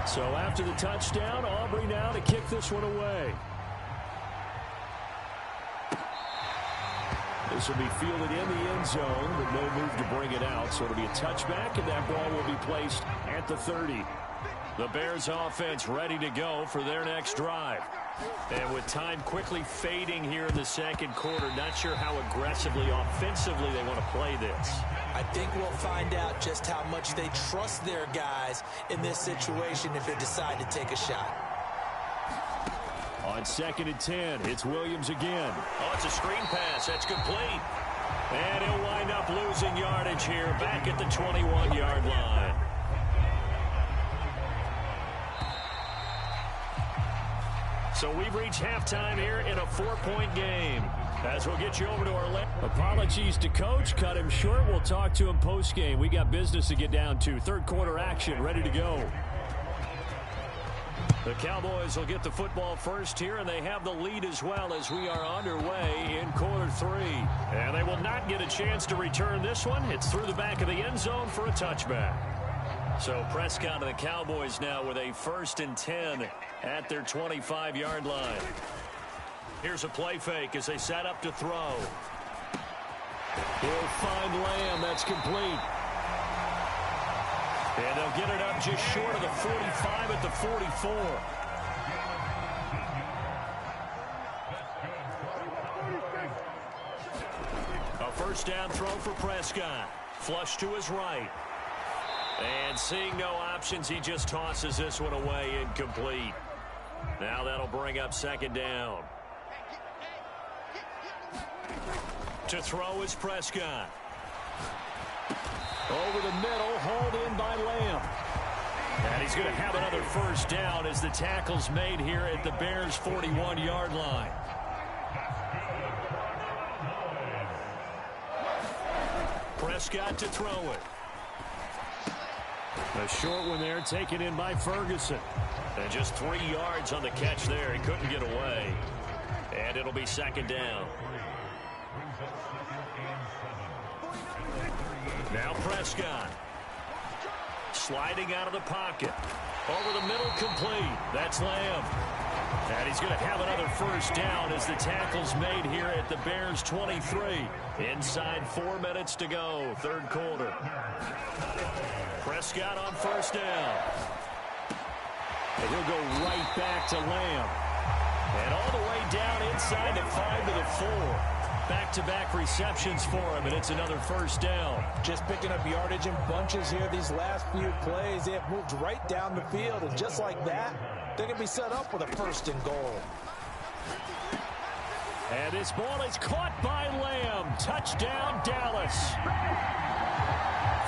So after the touchdown, Aubrey now to kick this one away. This will be fielded in the end zone, but no move to bring it out. So it'll be a touchback, and that ball will be placed at the 30. The Bears offense ready to go for their next drive. And with time quickly fading here in the second quarter, not sure how aggressively, offensively they want to play this. I think we'll find out just how much they trust their guys in this situation if they decide to take a shot. On 2nd and 10, it's Williams again. Oh, it's a screen pass. That's complete. And he'll wind up losing yardage here back at the 21-yard line. So we've reached halftime here in a 4-point game. As we'll get you over to our left. Apologies to Coach. Cut him short. We'll talk to him post-game. We got business to get down to. Third quarter action ready to go. The Cowboys will get the football first here, and they have the lead as well as we are underway in quarter 3. And they will not get a chance to return this one. It's through the back of the end zone for a touchback. So Prescott and the Cowboys now with a 1st and 10 at their 25-yard line. Here's a play fake as they set up to throw. He'll find Lamb. That's complete. And they'll get it up just short of the 45 at the 44. A first down throw for Prescott. Flush to his right. And seeing no options, he just tosses this one away, incomplete. Now that'll bring up 2nd down. To throw is Prescott. Over the middle, hauled in by Lamb. And he's going to have another first down as the tackle's made here at the Bears' 41-yard line. Prescott to throw it. A short one there taken in by Ferguson. And just 3 yards on the catch there. He couldn't get away. And it'll be 2nd down. Now Prescott. Sliding out of the pocket. Over the middle, complete. That's Lamb. And he's going to have another first down as the tackle's made here at the Bears' 23. Inside 4 minutes to go, 3rd quarter. Prescott on first down. And he'll go right back to Lamb. And all the way down inside the 5 to the 4. Back-to-back receptions for him, and it's another first down. Just picking up yardage in bunches here these last few plays. They have moved right down the field, and just like that, they're going to be set up with a 1st and goal. And this ball is caught by Lamb. Touchdown, Dallas.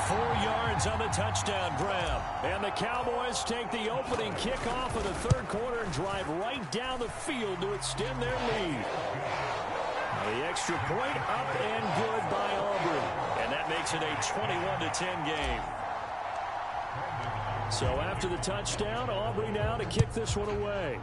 4 yards on the touchdown grab. And the Cowboys take the opening kickoff of the 3rd quarter and drive right down the field to extend their lead. The extra point up and good by Aubrey. And that makes it a 21-10 game. So after the touchdown, Aubrey now to kick this one away.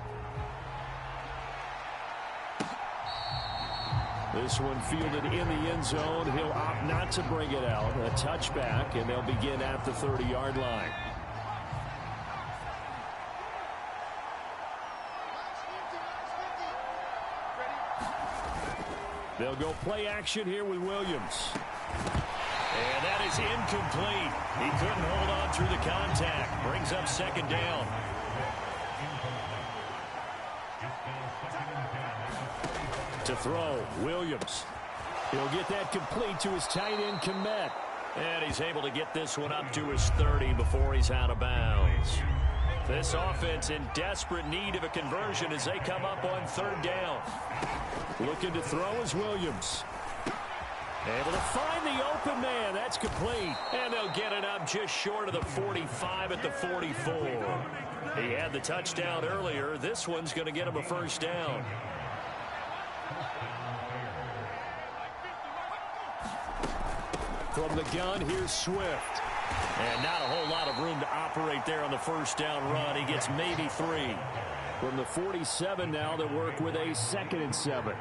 This one fielded in the end zone. He'll opt not to bring it out. A touchback, and they'll begin at the 30-yard line. They'll go play action here with Williams. And that is incomplete. He couldn't hold on through the contact. Brings up 2nd down. To throw, Williams. He'll get that complete to his tight end, Kmet. And he's able to get this one up to his 30 before he's out of bounds. This offense in desperate need of a conversion as they come up on 3rd down. Looking to throw is Williams. Able to find the open man. That's complete. And they'll get it up just short of the 45 at the 44. He had the touchdown earlier. This one's going to get him a first down. From the gun, here's Swift. And not a whole lot of room to operate there on the first down run. He gets maybe 3. From the 47 now, they work with a 2nd and 7.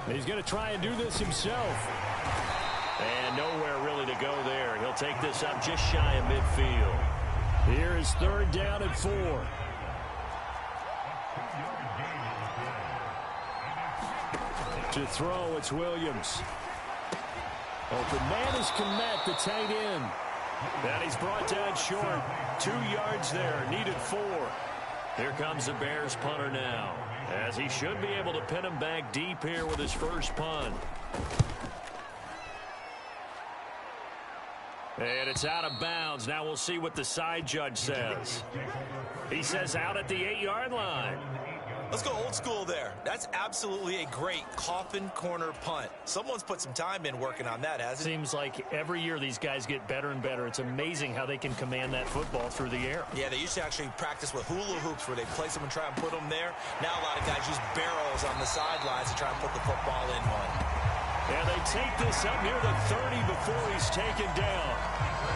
He's going to try and do this himself. And nowhere really to go there. He'll take this up just shy of midfield. Here is 3rd down and 4. To throw, it's Williams. Open man is Komet, the tight end. And he's brought down short. 2 yards there, needed 4. Here comes the Bears punter now, as he should be able to pin him back deep here with his first punt. And it's out of bounds. Now we'll see what the side judge says. He says out at the 8-yard line. Let's go old school there. That's absolutely a great coffin corner punt. Someone's put some time in working on that, hasn't it? Seems like every year these guys get better and better. It's amazing how they can command that football through the air. Yeah, they used to actually practice with hula hoops where they place them and try and put them there. Now a lot of guys use barrels on the sidelines to try and put the football in one. And they take this up near the 30 before he's taken down.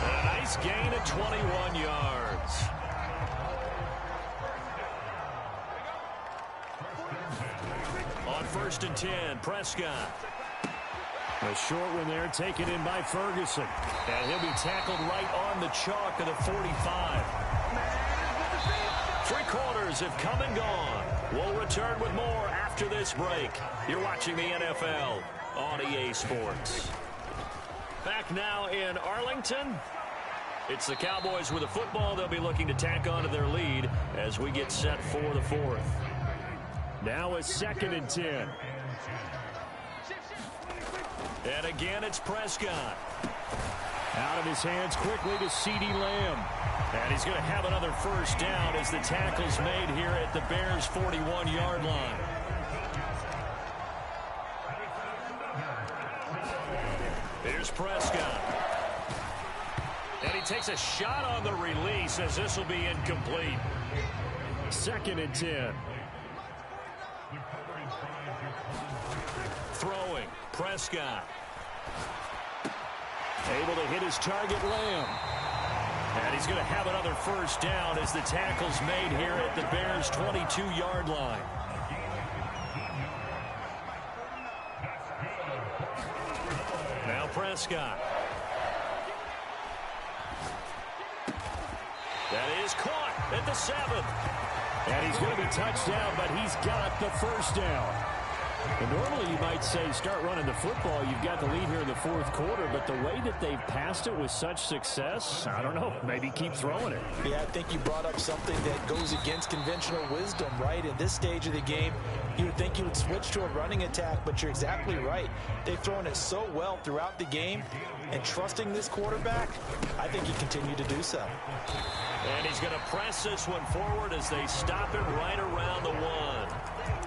And a nice gain of 21 yards. On 1st and 10, Prescott. A short one there, taken in by Ferguson. And he'll be tackled right on the chalk of the 45. 3 quarters have come and gone. We'll return with more after this break. You're watching the NFL on EA Sports. Back now in Arlington. It's the Cowboys with the football. They'll be looking to tack on to their lead as we get set for the 4th. Now a 2nd and 10. And again, it's Prescott. Out of his hands quickly to CeeDee Lamb. And he's going to have another first down as the tackle's made here at the Bears' 41-yard line. Here's Prescott. And he takes a shot on the release as this will be incomplete. 2nd and 10. Throwing, Prescott. Able to hit his target, Lamb. And he's going to have another first down as the tackle's made here at the Bears' 22-yard line. Now Prescott. That is caught at the 7th. And he's going to be touched down, but he's got the first down. And normally you might say start running the football. You've got the lead here in the 4th quarter, but the way that they've passed it with such success, I don't know, maybe keep throwing it. Yeah, I think you brought up something that goes against conventional wisdom, right? In this stage of the game, you would think you would switch to a running attack, but you're exactly right. They've thrown it so well throughout the game, and trusting this quarterback, I think he continued to do so. And he's going to press this one forward as they stop it right around the 1.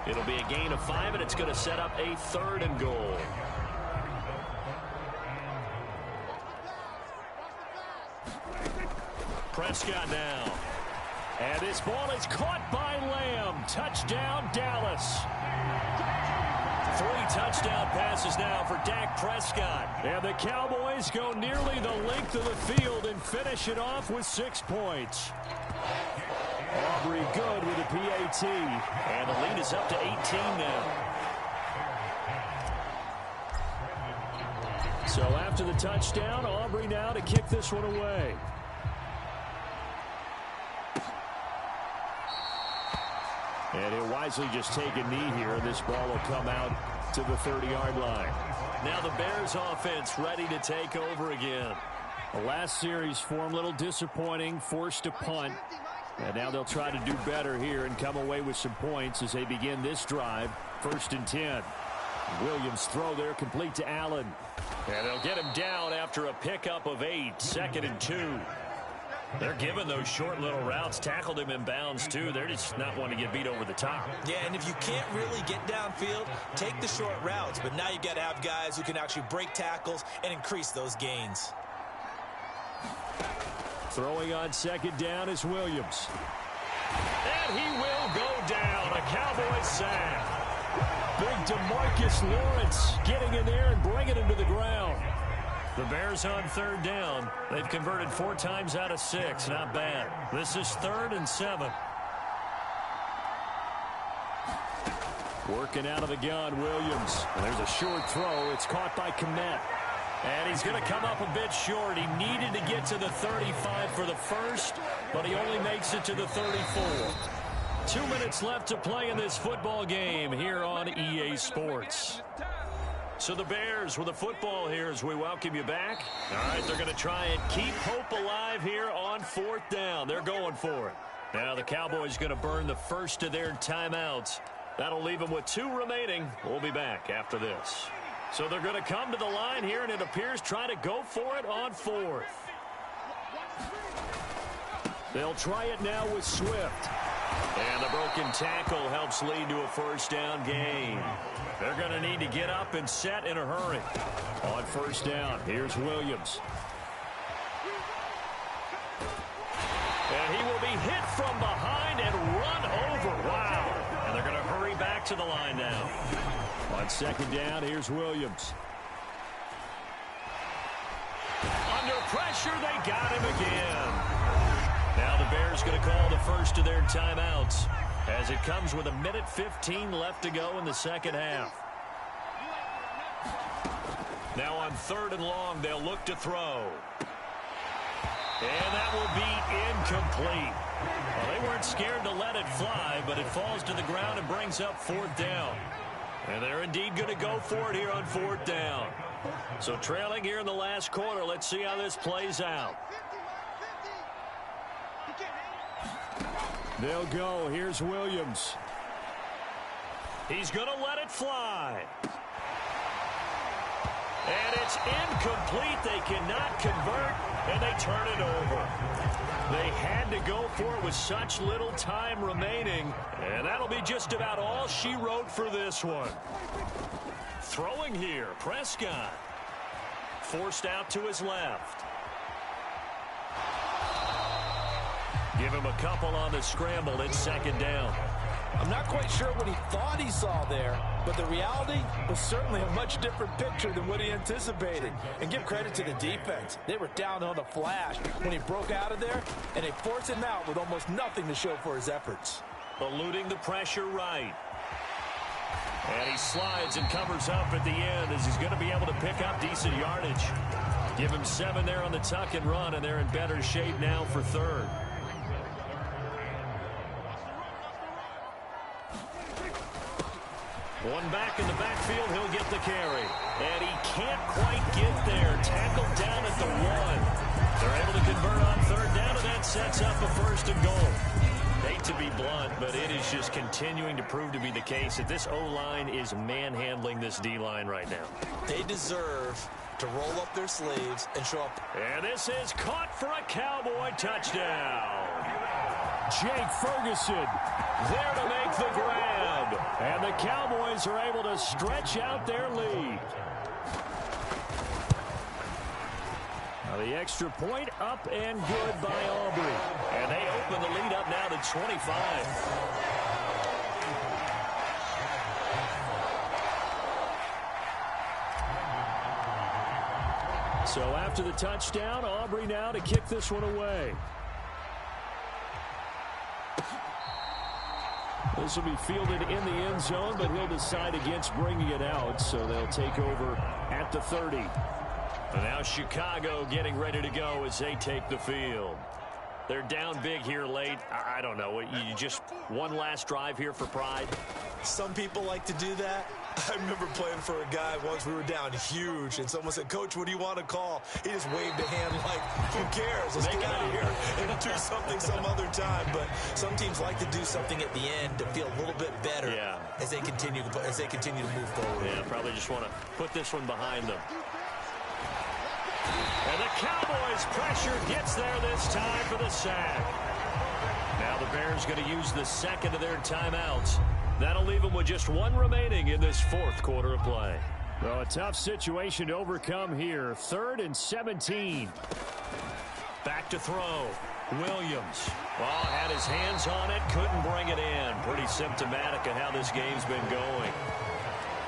It'll be a gain of 5, and it's going to set up a 3rd and goal. Prescott now. And this ball is caught by Lamb. Touchdown, Dallas. 3 touchdown passes now for Dak Prescott. And the Cowboys go nearly the length of the field and finish it off with 6 points. Aubrey good with a PAT. And the lead is up to 18 now. So after the touchdown, Aubrey now to kick this one away. And he'll wisely just take a knee here. This ball will come out to the 30-yard line. Now the Bears offense ready to take over again. The last series for him a little disappointing, forced to punt. And now they'll try to do better here and come away with some points as they begin this drive. 1st and 10. Williams throw there complete to Allen. And they'll get him down after a pickup of 8. 2nd and 2. They're giving those short little routes. Tackled him in bounds, too. They're just not wanting to get beat over the top. Yeah, and if you can't really get downfield, take the short routes. But now you've got to have guys who can actually break tackles and increase those gains. Throwing on 2nd down is Williams. And he will go down. A Cowboys sack. Big DeMarcus Lawrence getting in there and bringing him to the ground. The Bears on third down. They've converted 4 times out of 6. Not bad. This is 3rd and 7. Working out of the gun, Williams. And there's a short throw. It's caught by Kmet. And he's going to come up a bit short. He needed to get to the 35 for the first, but he only makes it to the 34. 2 minutes left to play in this football game here on EA Sports. So the Bears with the football here as we welcome you back. All right, they're going to try and keep hope alive here on 4th down. They're going for it. Now the Cowboys going to burn the first of their timeouts. That'll leave them with 2 remaining. We'll be back after this. So they're going to come to the line here, and it appears try to go for it on 4th. They'll try it now with Swift. And the broken tackle helps lead to a first down gain. They're going to need to get up and set in a hurry. On first down, here's Williams. And he will be hit from behind and run over. Wow. And they're going to hurry back to the line now. On second down, here's Williams. Under pressure, they got him again. Now the Bears going to call the first of their timeouts as it comes with 1:15 left to go in the second half. Now on 3rd and long, they'll look to throw. And that will be incomplete. Well, they weren't scared to let it fly, but it falls to the ground and brings up 4th down. And they're indeed going to go for it here on 4th down. So trailing here in the last quarter, let's see how this plays out. They'll go. Here's Williams. He's going to let it fly. And it's incomplete. They cannot convert, and they turn it over. They had to go for it with such little time remaining, and that'll be just about all she wrote for this one. Throwing here, Prescott. Forced out to his left. Give him a couple on the scramble. It's 2nd down. I'm not quite sure what he thought he saw there, but the reality was certainly a much different picture than what he anticipated. And give credit to the defense. They were down on the flash when he broke out of there, and they forced him out with almost nothing to show for his efforts. Eluding the pressure right. And he slides and covers up at the end as he's going to be able to pick up decent yardage. Give him 7 there on the tuck and run, and they're in better shape now for 3rd. One back in the backfield, he'll get the carry. And he can't quite get there. Tackled down at the 1. They're able to convert on 3rd down, and that sets up a 1st and goal. Hate to be blunt, but it is just continuing to prove to be the case that this O-line is manhandling this D-line right now. They deserve to roll up their sleeves and show up. And this is caught for a Cowboy touchdown. Jake Ferguson there to make the grab. And the Cowboys are able to stretch out their lead. Now the extra point up and good by Aubrey. And they open the lead up now to 25. So after the touchdown, Aubrey now to kick this one away. This will be fielded in the end zone, but he'll decide against bringing it out, so they'll take over at the 30. And now Chicago getting ready to go as they take the field. They're down big here late. I don't know. You just one last drive here for pride? Some people like to do that. I remember playing for a guy once. We were down huge, and someone said, "Coach, what do you want to call?" He just waved a hand like, "Who cares? Let's get out of here and do something some other time." But some teams like to do something at the end to feel a little bit better as they continue to move forward. Yeah, probably just want to put this one behind them. And the Cowboys' pressure gets there this time for the sack. Now the Bears going to use the second of their timeouts. That'll leave them with just 1 remaining in this 4th quarter of play. Well, a tough situation to overcome here. 3rd and 17. Back to throw. Williams. Well, had his hands on it, couldn't bring it in. Pretty symptomatic of how this game's been going.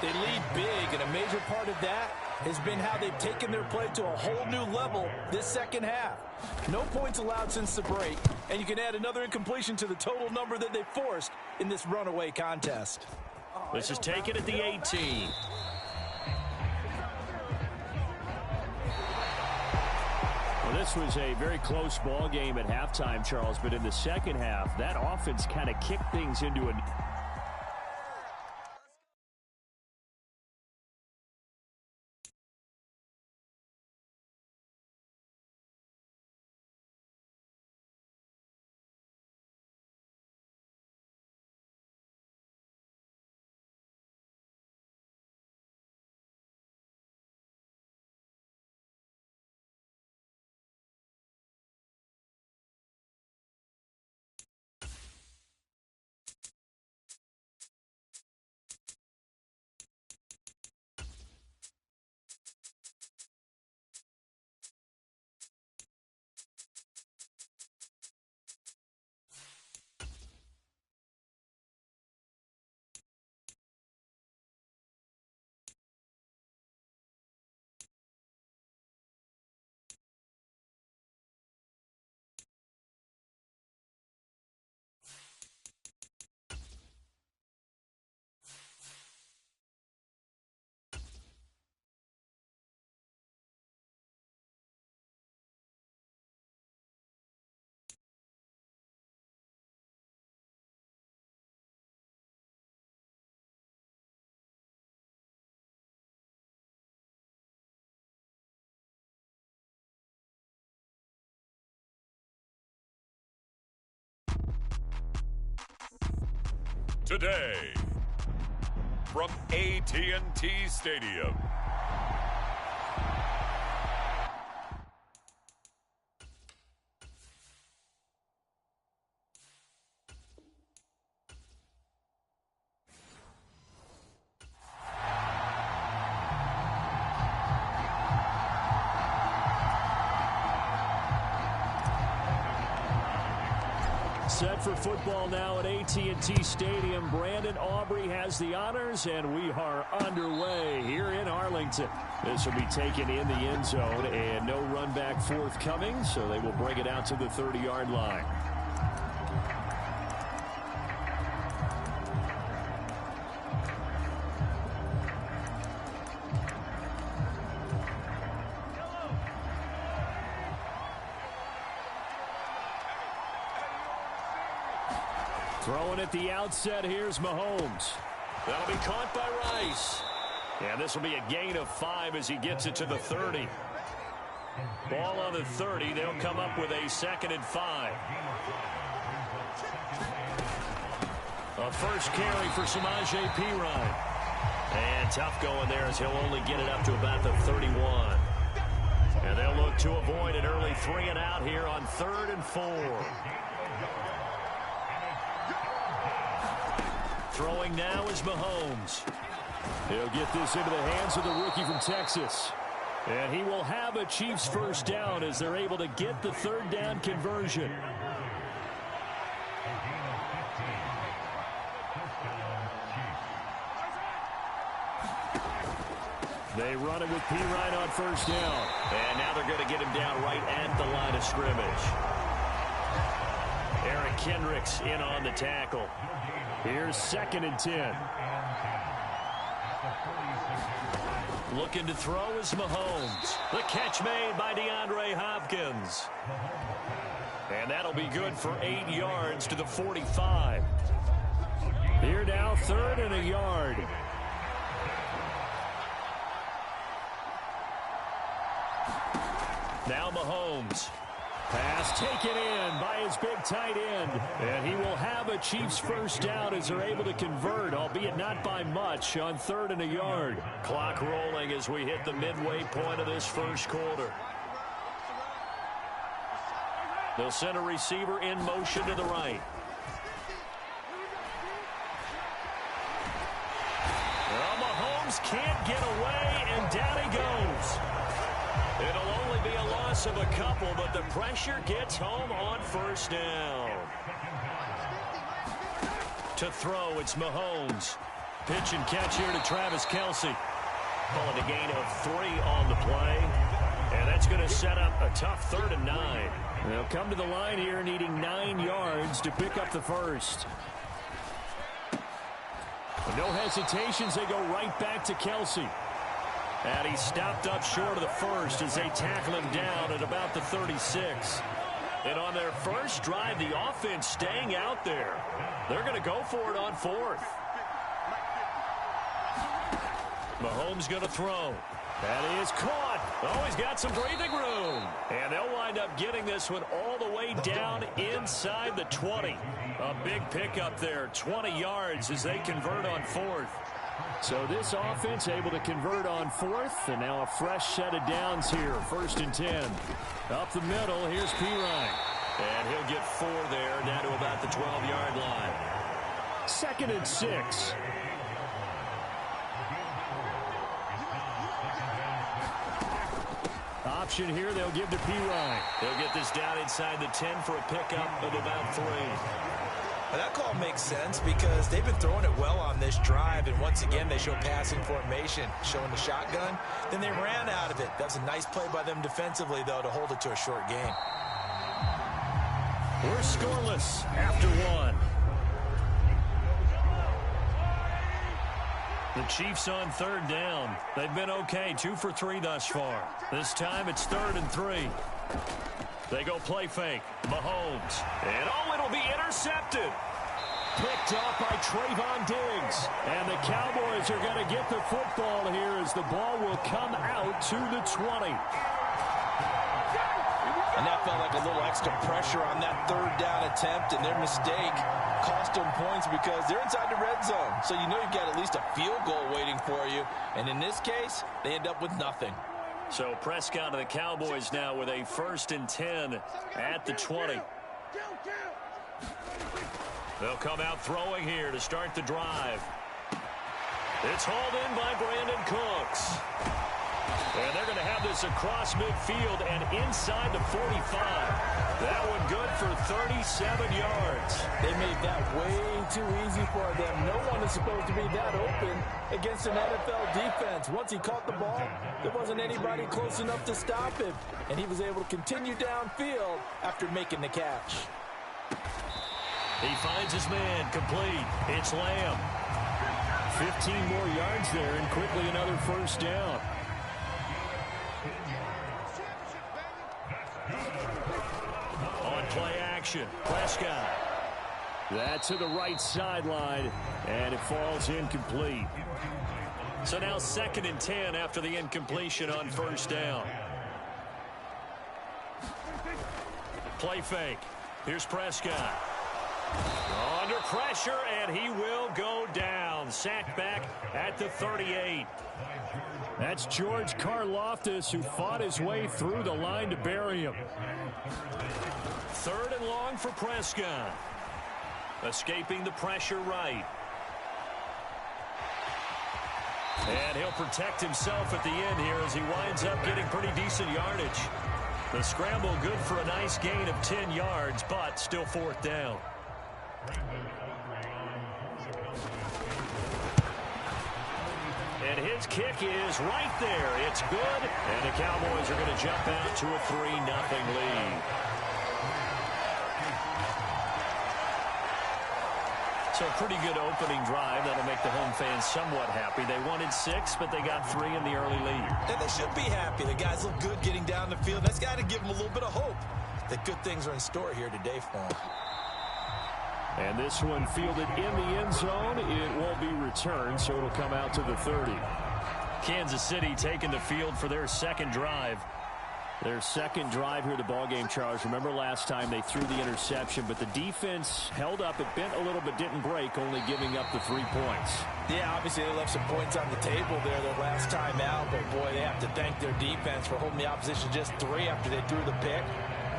They lead big, and a major part of that has been how they've taken their play to a whole new level this second half. No points allowed since the break, and you can add another incompletion to the total number that they forced in this runaway contest. This is taken at the 18. Well, this was a very close ball game at halftime, Charles, but in the second half, that offense kind of kicked things into a... Today, from AT&T Stadium. Set for football now at AT&T Stadium. Brandon Aubrey has the honors, and we are underway here in Arlington. This will be taken in the end zone, and no run back forthcoming, so they will bring it out to the 30-yard line. Throwing at the outset, here's Mahomes. That'll be caught by Rice. And this will be a gain of 5 as he gets it to the 30. Ball on the 30. They'll come up with a 2nd and 5. A first carry for Samaje Perine. And tough going there as he'll only get it up to about the 31. And they'll look to avoid an early 3 and out here on 3rd and 4. Throwing now is Mahomes. He'll get this into the hands of the rookie from Texas. And he will have a Chiefs first down as they're able to get the 3rd down conversion. They run it with Perine on first down. And now they're going to get him down right at the line of scrimmage. Eric Kendricks in on the tackle. Here's 2nd and 10. Looking to throw is Mahomes. The catch made by DeAndre Hopkins. And that'll be good for 8 yards to the 45. Here now, 3rd and a yard. Now Mahomes. Pass taken in by his big tight end. And he will have a Chiefs first down as they're able to convert, albeit not by much, on 3rd and a yard. Clock rolling as we hit the midway point of this first quarter. They'll send a receiver in motion to the right. Well, Mahomes can't get away, and down he goes. It'll only be a loss of a couple, but the pressure gets home on first down. To throw, it's Mahomes. Pitch and catch here to Travis Kelce. Calling a gain of 3 on the play. And that's going to set up a tough 3rd and 9. They'll come to the line here needing 9 yards to pick up the first. No hesitations. They go right back to Kelsey. And he stopped up short of the first as they tackle him down at about the 36. And on their first drive, the offense staying out there. They're going to go for it on 4th. Mahomes going to throw. That is caught. Oh, he's got some breathing room. And they'll wind up getting this one all the way down inside the 20. A big pickup there, 20 yards as they convert on 4th. So this offense able to convert on 4th, and now a fresh set of downs here, 1st and 10. Up the middle, here's Pirine. And he'll get 4 there, down to about the 12-yard line. 2nd and 6. Option here, they'll give to Pirine. They'll get this down inside the 10 for a pickup of about 3. Well, that call makes sense because they've been throwing it well on this drive, and once again they show passing formation, showing the shotgun. Then they ran out of it. That's a nice play by them defensively, though, to hold it to a short game. We're scoreless after 1. The Chiefs on 3rd down. They've been okay, 2 for 3 thus far. This time it's 3rd and 3. They go play fake. Mahomes. And it'll be intercepted. Picked off by Trayvon Diggs. And the Cowboys are going to get the football here as the ball will come out to the 20. And that felt like a little extra pressure on that 3rd down attempt, and their mistake cost them points because they're inside the red zone. So you know you've got at least a field goal waiting for you. And in this case, they end up with nothing. So Prescott and the Cowboys now with a 1st and 10 at the 20. They'll come out throwing here to start the drive. It's hauled in by Brandon Cooks. And they're going to have this across midfield and inside the 45. That one good for 37 yards. They made that way too easy for them. No one is supposed to be that open against an NFL defense. Once he caught the ball, there wasn't anybody close enough to stop him. And he was able to continue downfield after making the catch. He finds his man complete. It's Lamb. 15 more yards there and quickly another 1st down. On play action, Prescott. That's to the right sideline, and it falls incomplete. So now 2nd and 10 after the incompletion on 1st down. Play fake. Here's Prescott. Under pressure, and he will go down. Sacked back at the 38. That's George Karlaftis, who fought his way through the line to bury him. 3rd and long for Prescott. Escaping the pressure right. And he'll protect himself at the end here as he winds up getting pretty decent yardage. The scramble good for a nice gain of 10 yards, but still 4th down. And his kick is right there. It's good. And the Cowboys are going to jump out to a 3-0 lead. So a pretty good opening drive. That'll make the home fans somewhat happy. They wanted 6, but they got 3 in the early lead. And they should be happy. The guys look good getting down the field. That's got to give them a little bit of hope that good things are in store here today for them. And this one fielded in the end zone. It won't be returned, so it'll come out to the 30. Kansas City taking the field for their 2nd drive. Their 2nd drive here, the ballgame, Charles. Remember last time they threw the interception, but the defense held up. It bent a little but didn't break, only giving up the 3 points. Yeah, obviously they left some points on the table there their last time out, but boy, they have to thank their defense for holding the opposition just 3 after they threw the pick.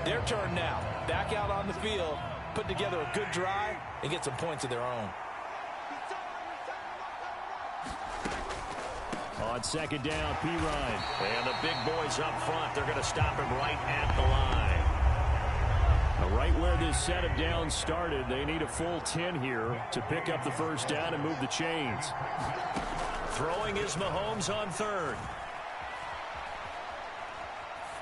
Their turn now. Back out on the field, put together a good drive, and get some points of their own. On 2nd down, Pirine. And the big boys up front, they're going to stop him right at the line. Now, right where this set of downs started, they need a full 10 here to pick up the 1st down and move the chains. Throwing is Mahomes on third.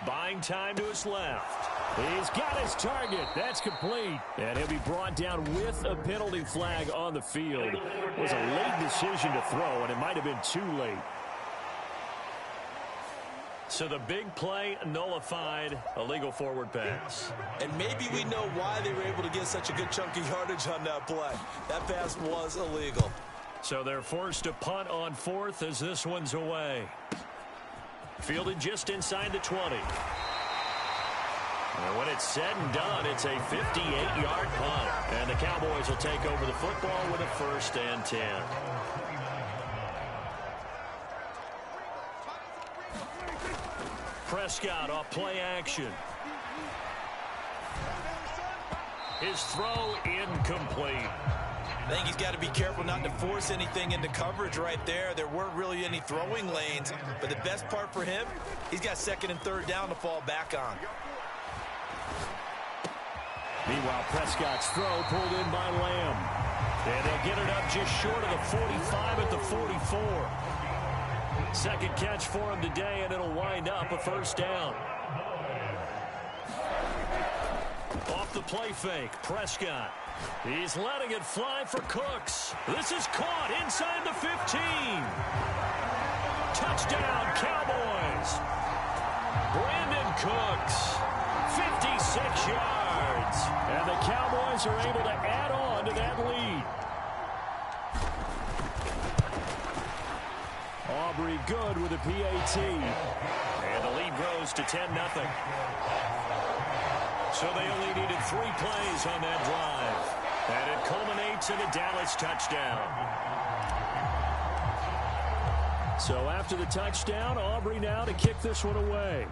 Buying time to his left. He's got his target. That's complete. And he'll be brought down with a penalty flag on the field. It was a late decision to throw, and it might have been too late. So the big play nullified, a legal forward pass. And maybe we know why they were able to get such a good chunk of yardage on that play. That pass was illegal. So they're forced to punt on fourth as this one's away. Fielded just inside the 20. And when it's said and done, it's a 58-yard punt. And the Cowboys will take over the football with a 1st and 10. Prescott off play action. His throw incomplete. I think he's got to be careful not to force anything into coverage right there. There weren't really any throwing lanes. But the best part for him, he's got 2nd and 3rd down to fall back on. Meanwhile, Prescott's throw pulled in by Lamb. And they'll get it up just short of the 45 at the 44. Second catch for him today, and it'll wind up a 1st down. Off the play fake, Prescott. He's letting it fly for Cooks. This is caught inside the 15. Touchdown, Cowboys. Brandon Cooks, 56 yards. And the Cowboys are able to add on to that lead. Aubrey good with a PAT. And the lead grows to 10-0. So they only needed 3 plays on that drive. And it culminates in a Dallas touchdown. So after the touchdown, Aubrey now to kick this one away.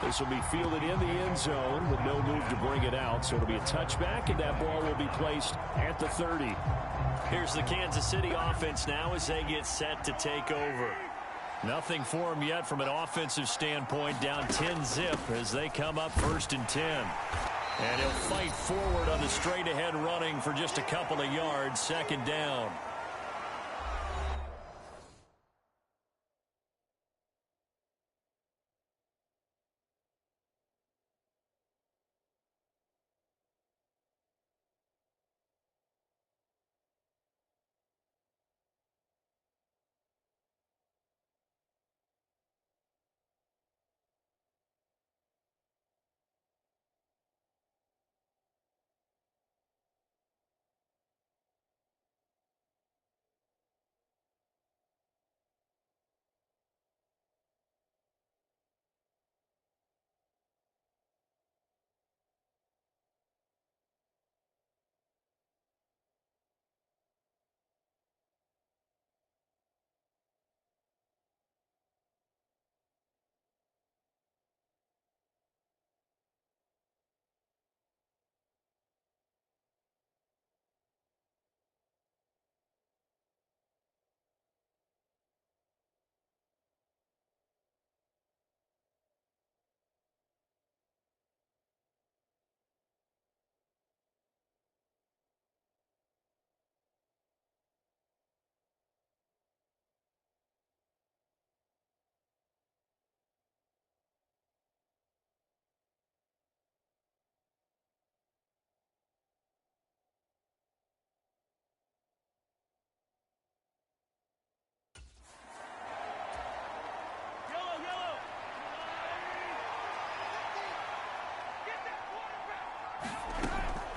This will be fielded in the end zone with no move to bring it out. So it'll be a touchback, and that ball will be placed at the 30. Here's the Kansas City offense now as they get set to take over. Nothing for them yet from an offensive standpoint, down 10-zip as they come up 1st and 10. And he'll fight forward on the straight-ahead running for just a couple of yards, 2nd down.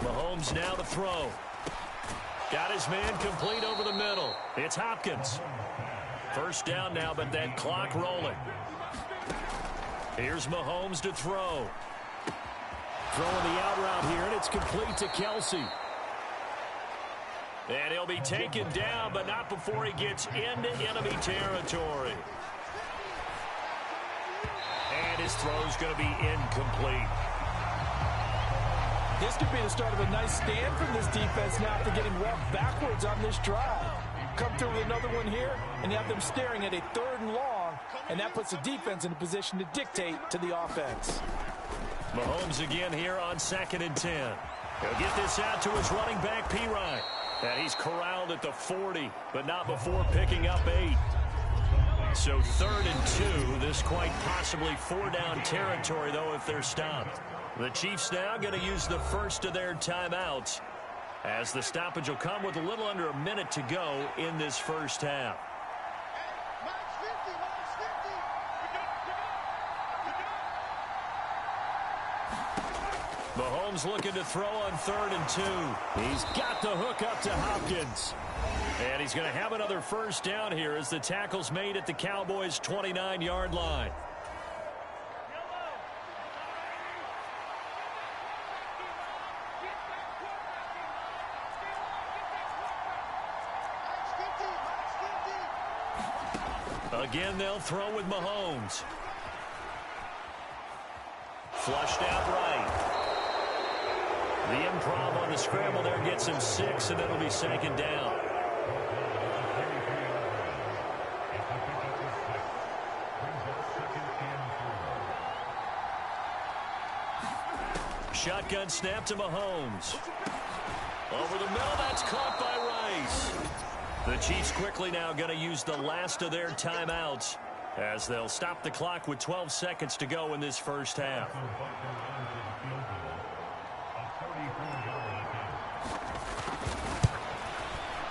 Mahomes now to throw. Got his man complete over the middle. It's Hopkins. 1st down now, but that clock rolling. Here's Mahomes to throw. Throwing the out route here, and it's complete to Kelsey. And he'll be taken down, but not before he gets into enemy territory. And his throw's going to be incomplete. This could be the start of a nice stand from this defense now after getting walked backwards on this drive. Come through with another one here, and you have them staring at a 3rd and long, and that puts the defense in a position to dictate to the offense. Mahomes again here on 2nd and 10. He'll get this out to his running back, P. Ryan. And he's corralled at the 40, but not before picking up 8. So 3rd and 2. This quite possibly 4-down territory, though, if they're stopped. The Chiefs now going to use the first of their timeouts, as the stoppage will come with a little under a minute to go in this first half. Mahomes looking to throw on 3rd and 2. He's got the hook up to Hopkins. And he's going to have another first down here as the tackle's made at the Cowboys' 29-yard line. Again, they'll throw with Mahomes. Flushed out right. The improv on the scramble there gets him 6, and it'll be 2nd down. Shotgun snap to Mahomes. Over the middle, that's caught by Rice. The Chiefs quickly now going to use the last of their timeouts, as they'll stop the clock with 12 seconds to go in this first half.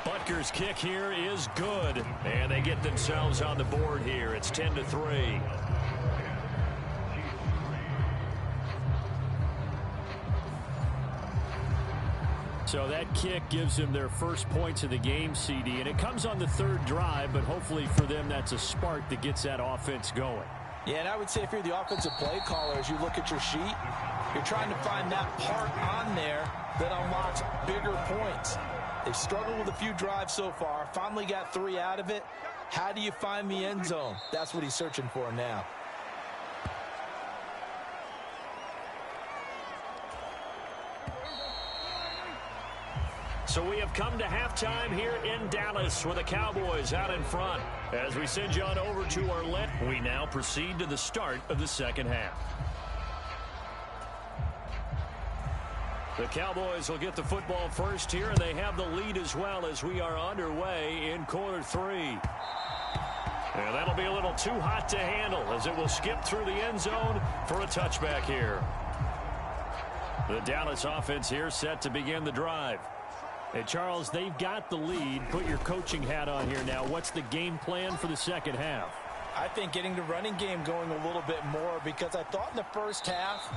Butker's kick here is good, and they get themselves on the board here. It's 10-3. So that kick gives them their first points of the game, CD, and it comes on the 3rd drive, but hopefully for them that's a spark that gets that offense going. Yeah, and I would say if you're the offensive play caller, as you look at your sheet, you're trying to find that part on there that unlocks bigger points. They've struggled with a few drives so far, finally got 3 out of it. How do you find the end zone? That's what he's searching for now. So we have come to halftime here in Dallas with the Cowboys out in front. As we send you on over to our left, we now proceed to the start of the second half. The Cowboys will get the football first here, and they have the lead as well as we are underway in quarter 3. And that'll be a little too hot to handle as it will skip through the end zone for a touchback here. The Dallas offense here set to begin the drive. Hey, Charles, they've got the lead. Put your coaching hat on here now. What's the game plan for the second half? I think getting the running game going a little bit more, because I thought in the first half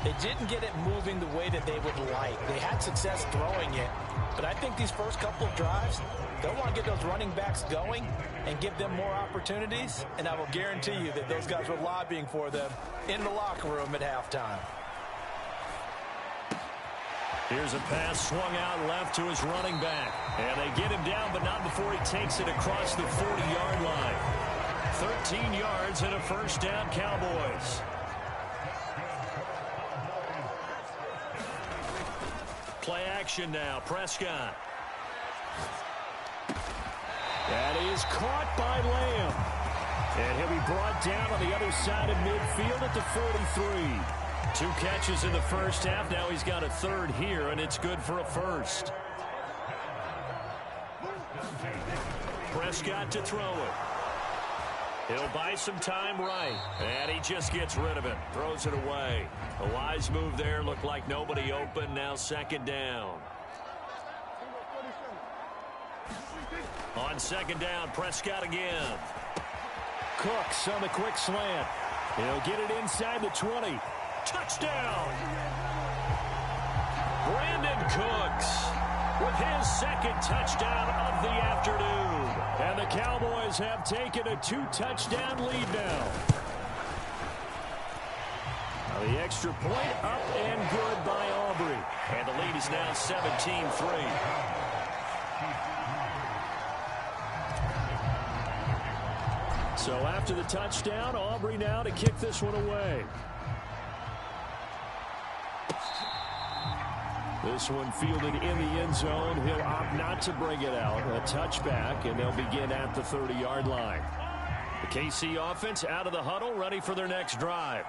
they didn't get it moving the way that they would like. They had success throwing it, but I think these first couple of drives, they'll want to get those running backs going and give them more opportunities, and I will guarantee you that those guys were lobbying for them in the locker room at halftime. Here's a pass swung out left to his running back. And they get him down, but not before he takes it across the 40-yard line. 13 yards and a first down, Cowboys. Play action now. Prescott. That is caught by Lamb. And he'll be brought down on the other side of midfield at the 43. 2 catches in the first half. Now he's got a 3rd here, and it's good for a first. Prescott to throw it. He'll buy some time right, and he just gets rid of it. Throws it away. A wise move there. Looked like nobody open. Now 2nd down. On 2nd down, Prescott again. Cooks on the quick slant. He'll get it inside the 20. Touchdown! Brandon Cooks with his 2nd touchdown of the afternoon. And the Cowboys have taken a 2-touchdown lead now. The extra point up and good by Aubrey. And the lead is now 17-3. So after the touchdown, Aubrey now to kick this one away. This one fielded in the end zone. He'll opt not to bring it out. A touchback, and they'll begin at the 30-yard line. The KC offense out of the huddle, ready for their next drive.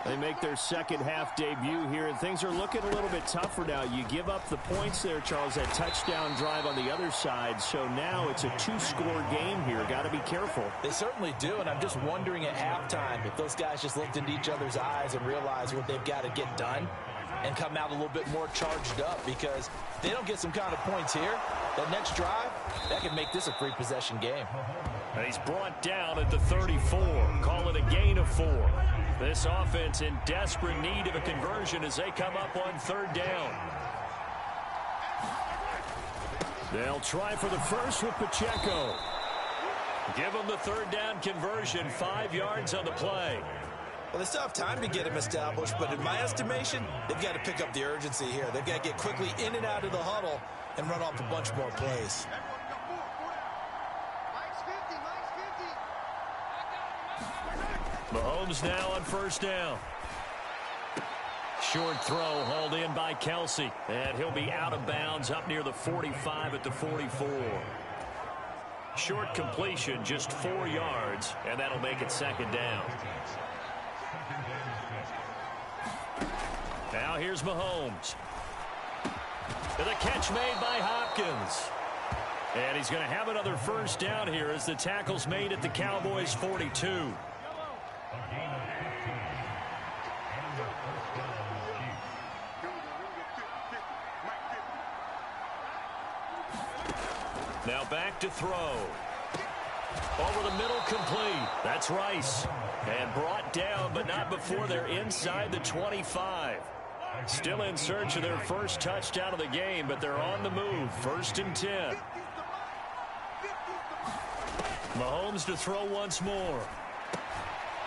They make their second half debut here, and things are looking a little bit tougher now. You give up the points there, Charles, that touchdown drive on the other side. So now it's a two-score game here. Got to be careful. They certainly do, and I'm just wondering at halftime if those guys just looked into each other's eyes and realized what they've got to get done and come out a little bit more charged up, because if they don't get some kind of points here, that next drive, that can make this a free possession game. And he's brought down at the 34. Call it a gain of 4. This offense in desperate need of a conversion as they come up on third down. They'll try for the first with Pacheco. Give them the third down conversion, 5 yards on the play. Well, they still have time to get him established, but in my estimation, they've got to pick up the urgency here. They've got to get quickly in and out of the huddle and run off a bunch more plays. Mahomes now on first down. Short throw hauled in by Kelsey, and he'll be out of bounds up near the 45 at the 44. Short completion, just 4 yards, and that'll make it second down. Now here's Mahomes. And the catch made by Hopkins. And he's going to have another first down here as the tackle's made at the Cowboys' 42. Now back to throw. Over the middle, complete. That's Rice. And brought down, but not before they're inside the 25. Still in search of their first touchdown of the game, but they're on the move. First and 10. Mahomes to throw once more.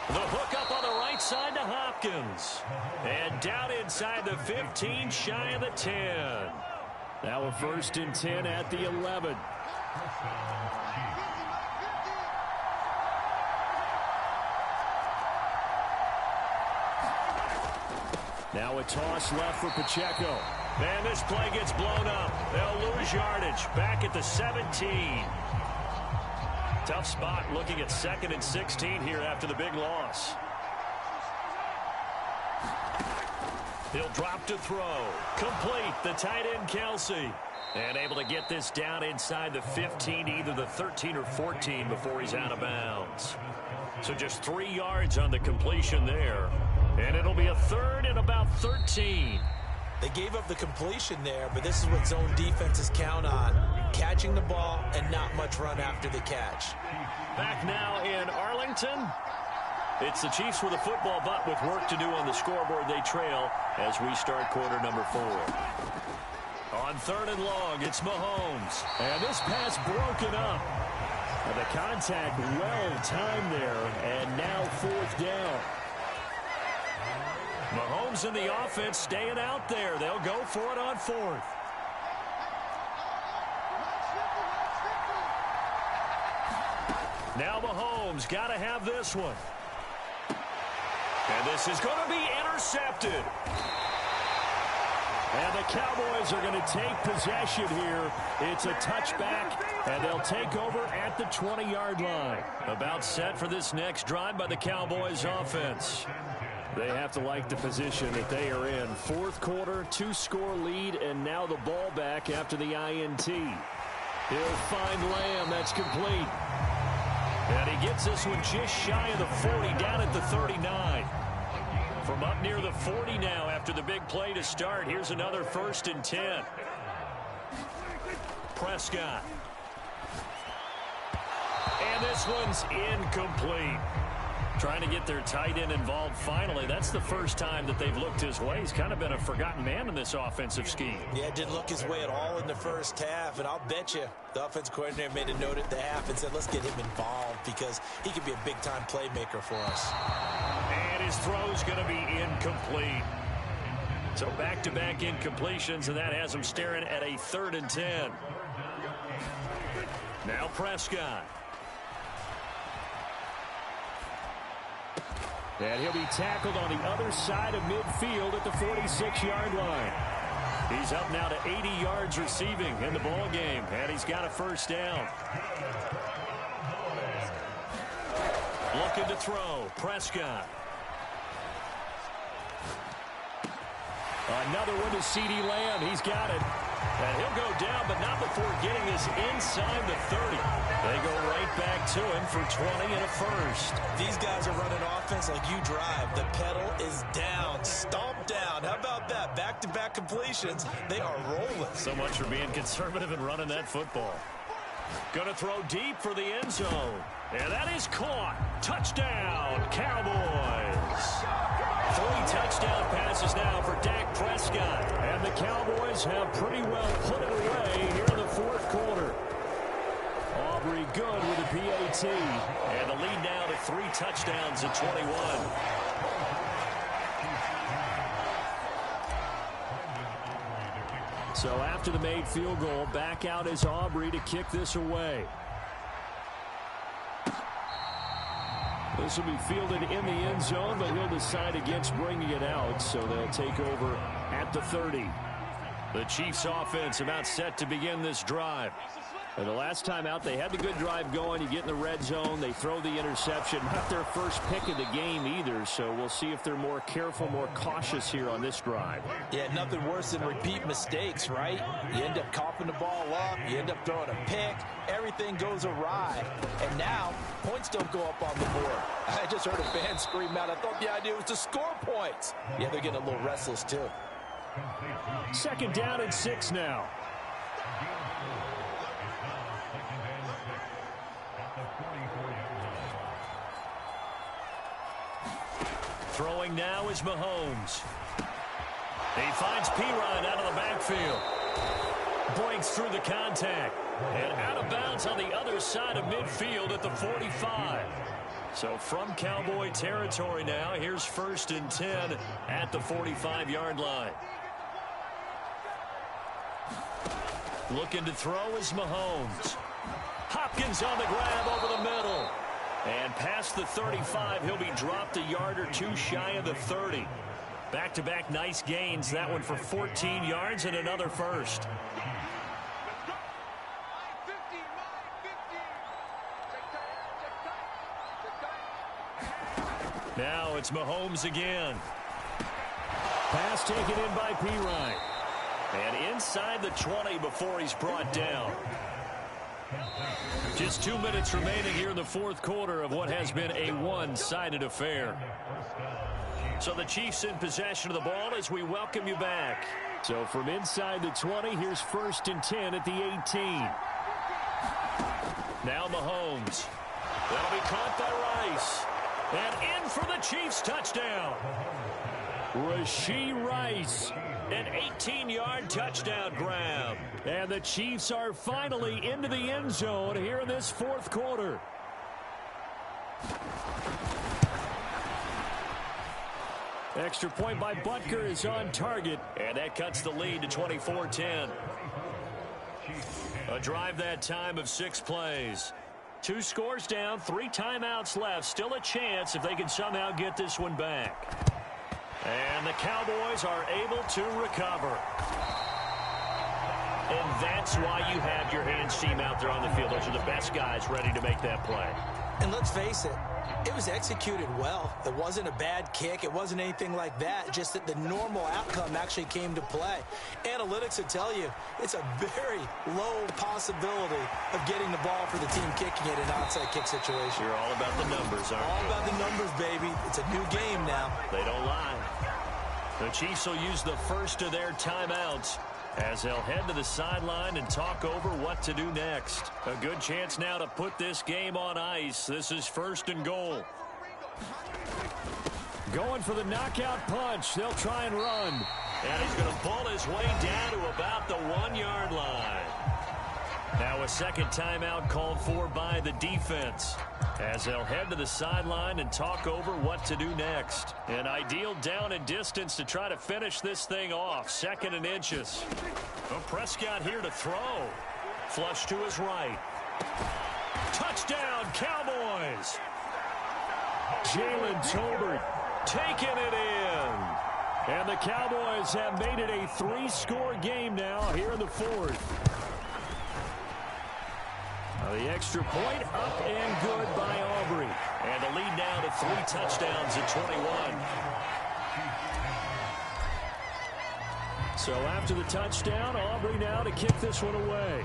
The hook up on the right side to Hopkins. And down inside the 15, shy of the 10. Now a first and 10 at the 11. Now a toss left for Pacheco. And this play gets blown up. They'll lose yardage. Back at the 17. Tough spot looking at 2nd and 16 here after the big loss. He'll drop to throw. Complete. The tight end, Kelsey. And able to get this down inside the 15, either the 13 or 14 before he's out of bounds. So just 3 yards on the completion there. And it'll be a third and about 13. They gave up the completion there, but this is what zone defenses count on. Catching the ball and not much run after the catch. Back now in Arlington. It's the Chiefs with a football, but with work to do on the scoreboard. They trail as we start quarter number 4. On third and long, it's Mahomes. And this pass broken up. And the contact well timed there. And now fourth down. Mahomes and the offense staying out there. They'll go for it on fourth. Now Mahomes got to have this one. And this is going to be intercepted. And the Cowboys are going to take possession here. It's a touchback, and they'll take over at the 20-yard line. About set for this next drive by the Cowboys offense. They have to like the position that they are in. Fourth quarter, 2-score lead, and now the ball back after the INT. He'll find Lamb. That's complete. And he gets this one just shy of the 40, down at the 39. From up near the 40 now after the big play to start. Here's another first and 10. Prescott. And this one's incomplete. Trying to get their tight end involved finally. That's the first time that they've looked his way. He's kind of been a forgotten man in this offensive scheme. Yeah, didn't look his way at all in the first half. And I'll bet you the offense coordinator made a note at the half and said, let's get him involved because he could be a big-time playmaker for us. And his throw's going to be incomplete. So back-to-back incompletions, and that has him staring at a 3rd and 10. Now Prescott. And he'll be tackled on the other side of midfield at the 46-yard line. He's up now to 80 yards receiving in the ball game, and he's got a first down. Looking to throw, Prescott. Another one to CeeDee Lamb. He's got it. And he'll go down, but not before getting this inside the 30. They go right back to him for 20 and a first. These guys are running offense like you drive. The pedal is down, stomped down. How about that? Back-to-back completions. They are rolling. So much for being conservative and running that football. Going to throw deep for the end zone. And that is caught. Touchdown, Cowboys. 3 touchdown passes now for Dak Prescott. And the Cowboys have pretty well put it away here in the fourth quarter. Aubrey good with a PAT. And the lead now to 3 touchdowns at 21. So after the made field goal, back out is Aubrey to kick this away. This will be fielded in the end zone, but he'll decide against bringing it out, so they'll take over at the 30. The Chiefs offense about set to begin this drive. And the last time out, they had the good drive going. You get in the red zone, they throw the interception. Not their first pick of the game either, so we'll see if they're more careful, more cautious here on this drive. Yeah, nothing worse than repeat mistakes, right? You end up coughing the ball up, you end up throwing a pick, everything goes awry. And now, points don't go up on the board. I just heard a fan scream out. I thought the idea was to score points. Yeah, they're getting a little restless too. Second down and 6 now. Throwing now is Mahomes. He finds P-Ryan out of the backfield. Breaks through the contact. And out of bounds on the other side of midfield at the 45. So from Cowboy territory now, here's 1st and 10 at the 45-yard line. Looking to throw is Mahomes. Hopkins on the grab over the middle. And past the 35, he'll be dropped a yard or 2 shy of the 30. Back-to-back nice gains. That one for 14 yards and another first. Now it's Mahomes again. Pass taken in by P-Ryan. And inside the 20 before he's brought down. Just 2 minutes remaining here in the fourth quarter of what has been a one-sided affair. So the Chiefs in possession of the ball as we welcome you back. So from inside the 20, here's 1st and 10 at the 18. Now Mahomes. That'll be caught by Rice. And in for the Chiefs touchdown. Rashee Rice. An 18-yard touchdown grab. And the Chiefs are finally into the end zone here in this fourth quarter. Extra point by Butker is on target. And that cuts the lead to 24-10. A drive that time of 6 plays. 2 scores down, 3 timeouts left. Still a chance if they can somehow get this one back. And the Cowboys are able to recover. And that's why you have your hands team out there on the field. Those are the best guys ready to make that play. And let's face it, it was executed well. It wasn't a bad kick. It wasn't anything like that. Just that the normal outcome actually came to play. Analytics would tell you it's a very low possibility of getting the ball for the team kicking it in an onside kick situation. You're all about the numbers, aren't you? All about the numbers, baby. It's a new game now. They don't lie. The Chiefs will use the first of their timeouts as they'll head to the sideline and talk over what to do next. A good chance now to put this game on ice. This is 1st and goal. Going for the knockout punch. They'll try and run. And he's going to pull his way down to about the 1-yard line. Now a second timeout called for by the defense as they'll head to the sideline and talk over what to do next. An ideal down and distance to try to finish this thing off. 2nd and inches. Well, Prescott here to throw. Flush to his right. Touchdown, Cowboys. Jalen Tolbert taking it in. And the Cowboys have made it a 3-score game now here in the fourth. The extra point up and good by Aubrey. And the lead now to 3 touchdowns at 21. So after the touchdown, Aubrey now to kick this one away.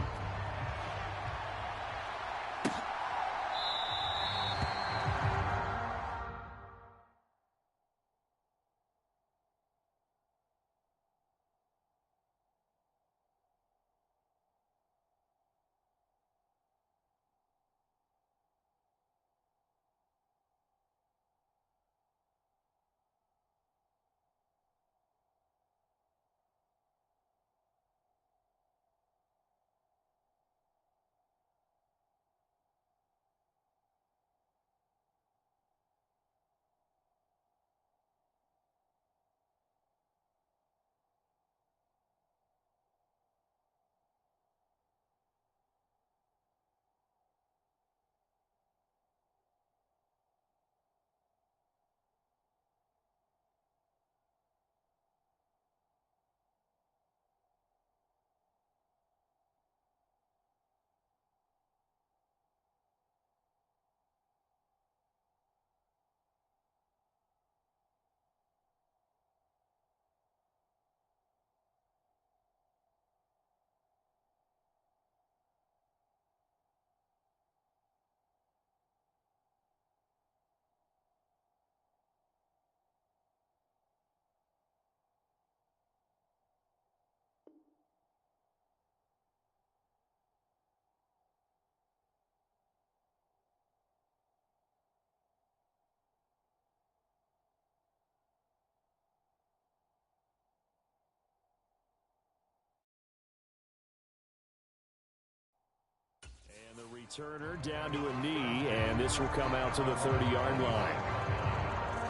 The returner down to a knee, and this will come out to the 30-yard line.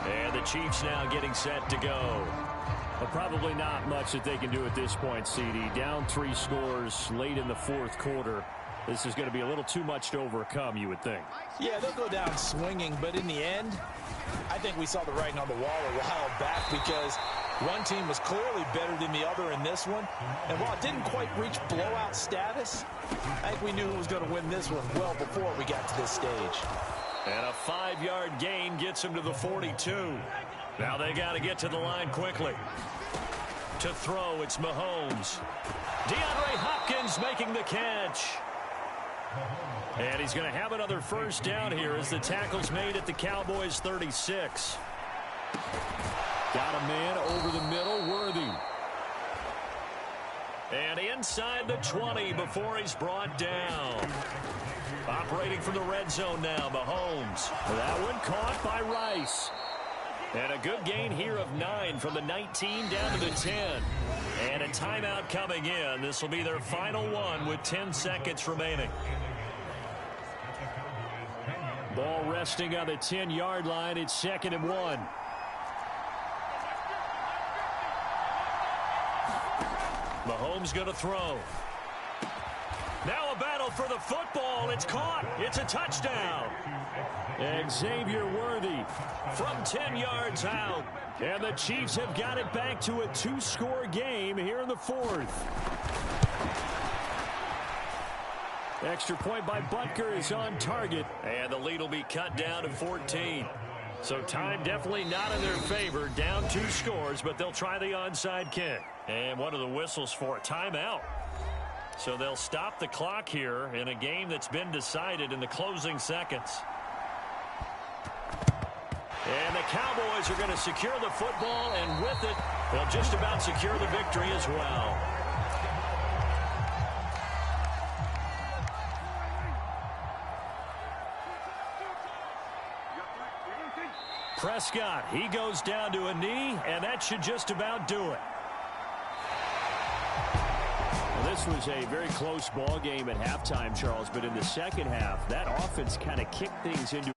And the Chiefs now getting set to go. But probably not much that they can do at this point, CD. Down 3 scores late in the fourth quarter. This is going to be a little too much to overcome, you would think. Yeah, they'll go down swinging, but in the end, I think we saw the writing on the wall a while back because one team was clearly better than the other in this one. And while it didn't quite reach blowout status, I think we knew who was going to win this one well before we got to this stage. And a 5-yard gain gets them to the 42. Now they got to get to the line quickly. To throw, it's Mahomes. DeAndre Hopkins making the catch. And he's going to have another first down here as the tackle's made at the Cowboys' 36. Got a man over the middle, Worthy. And inside the 20 before he's brought down. Operating from the red zone now, Mahomes. That one caught by Rice. And a good gain here of 9 from the 19 down to the 10. And a timeout coming in. This will be their final one with 10 seconds remaining. Ball resting on the 10-yard line. It's 2nd and 1. Mahomes going to throw. Now a battle for the football. It's caught. It's a touchdown. Xavier Worthy from 10 yards out. And the Chiefs have got it back to a 2-score game here in the 4th. Extra point by Butker is on target. And the lead will be cut down to 14. So time definitely not in their favor. Down 2 scores, but they'll try the onside kick. And one of the whistles for a timeout. So they'll stop the clock here in a game that's been decided in the closing seconds. And the Cowboys are going to secure the football, and with it, they'll just about secure the victory as well. Prescott, he goes down to a knee, and that should just about do it. Well, this was a very close ball game at halftime, Charles, but in the second half, that offense kind of kicked things into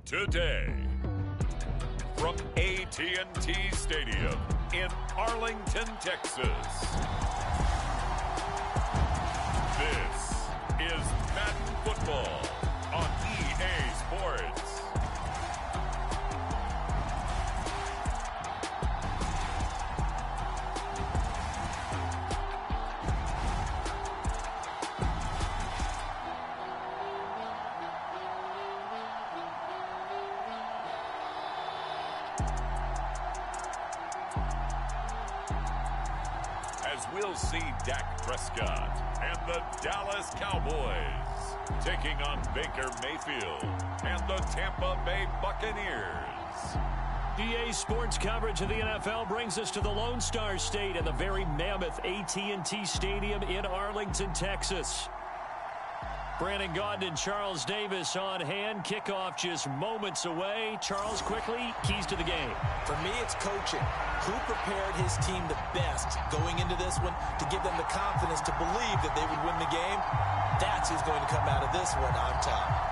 today. From AT&T Stadium in Arlington, Texas. This is Madden Football on EA Sports. As we'll see Dak Prescott and the Dallas Cowboys taking on Baker Mayfield and the Tampa Bay Buccaneers. EA Sports coverage of the NFL brings us to the Lone Star State and the very mammoth AT&T Stadium in Arlington, Texas. Brandon Gaudin and Charles Davis on hand. Kickoff just moments away. Charles, quickly, keys to the game. For me, it's coaching. Who prepared his team the best going into this one to give them the confidence to believe that they would win the game? That's who's going to come out of this one on top.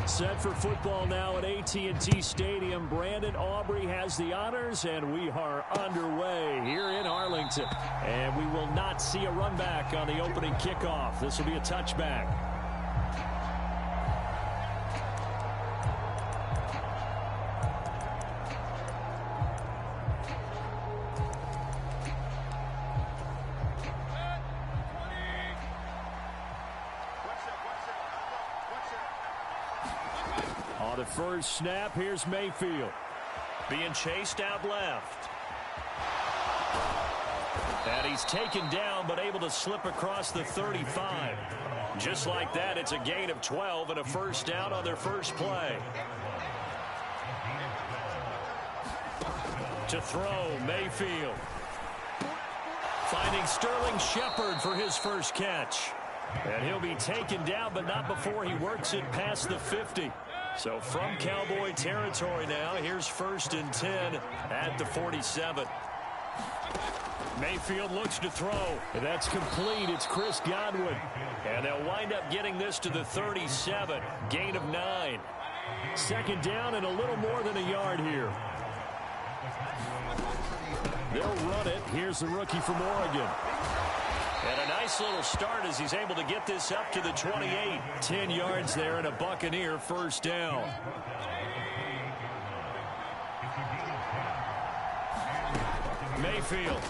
Set for football now at AT&T Stadium. Brandon Aubrey has the honors, and we are underway here in Arlington. And we will not see a run back on the opening kickoff. This will be a touchback. On the first snap, here's Mayfield. Being chased out left. And he's taken down, but able to slip across the 35. Just like that, it's a gain of 12 and a first down on their first play. To throw, Mayfield. Finding Sterling Shepard for his first catch. And he'll be taken down, but not before he works it past the 50. So from Cowboy territory now, here's 1st and 10 at the 47. Mayfield looks to throw. And that's complete. It's Chris Godwin. And they'll wind up getting this to the 37. Gain of 9. Second down and a little more than a yard here. They'll run it. Here's the rookie from Oregon. And a nice little start as he's able to get this up to the 28. 10 yards there and a Buccaneer first down. Mayfield.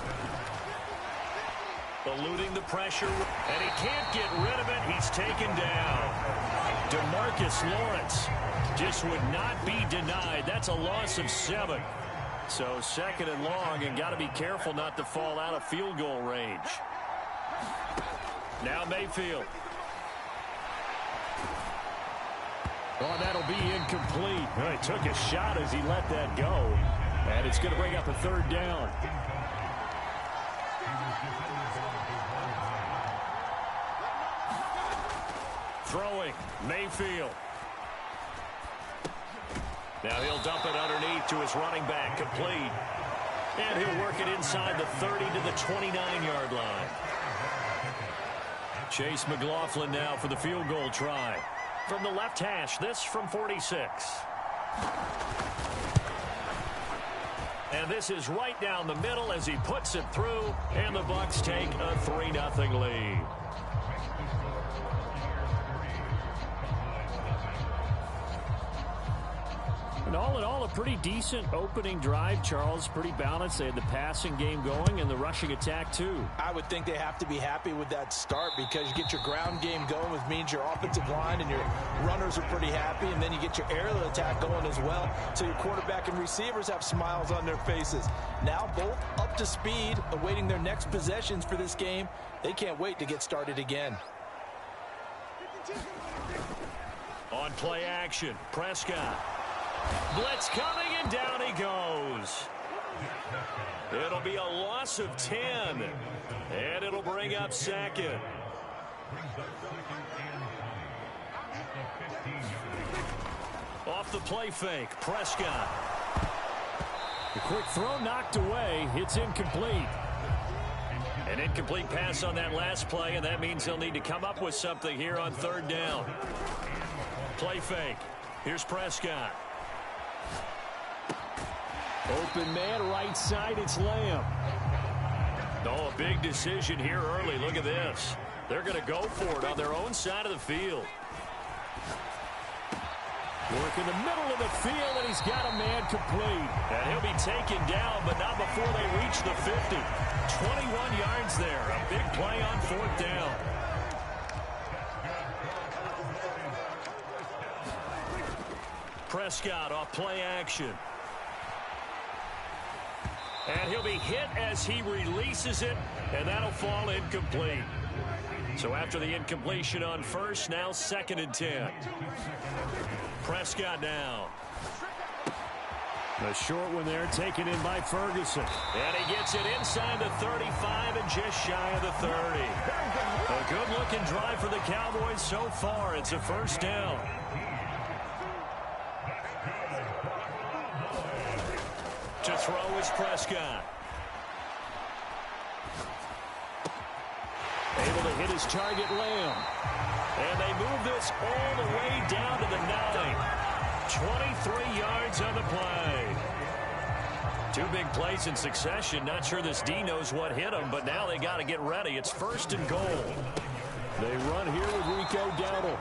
Eluding the pressure. And he can't get rid of it. He's taken down. DeMarcus Lawrence just would not be denied. That's a loss of 7. So 2nd and long, and got to be careful not to fall out of field goal range. Now Mayfield. Oh, that'll be incomplete. Well, he took a shot as he let that go. And it's going to bring up a 3rd down. Throwing, Mayfield. Now he'll dump it underneath to his running back, complete. And he'll work it inside the 30 to the 29-yard line. Chase McLaughlin now for the field goal try. From the left hash, this from 46. And this is right down the middle as he puts it through, and the Bucs take a 3-0 lead. And all in all, a pretty decent opening drive, Charles. Pretty balanced. They had the passing game going and the rushing attack, too. I would think they have to be happy with that start because you get your ground game going, which means your offensive line and your runners are pretty happy, and then you get your aerial attack going as well. So your quarterback and receivers have smiles on their faces. Now both up to speed, awaiting their next possessions for this game. They can't wait to get started again. On play action, Prescott. Blitz coming, and down he goes. It'll be a loss of 10, and it'll bring up second. Off the play fake, Prescott. The quick throw knocked away. It's incomplete. An incomplete pass on that last play, and that means they'll need to come up with something here on third down. Play fake. Here's Prescott. Open man, right side, it's Lamb. Oh, a big decision here early. Look at this. They're going to go for it on their own side of the field. Work in the middle of the field, and he's got a man complete. And he'll be taken down, but not before they reach the 50. 21 yards there. A big play on fourth down. Prescott off play action. And he'll be hit as he releases it, and that'll fall incomplete. So after the incompletion on first, now 2nd and 10. Prescott now. The short one there taken in by Ferguson. And he gets it inside the 35 and just shy of the 30. A good-looking drive for the Cowboys so far. It's a first down. To throw is Prescott. Able to hit his target, Lamb. And they move this all the way down to the 9. 23 yards on the play. Two big plays in succession. Not sure this D knows what hit him, but now they got to get ready. It's 1st and goal. They run here with Rico Dowdle.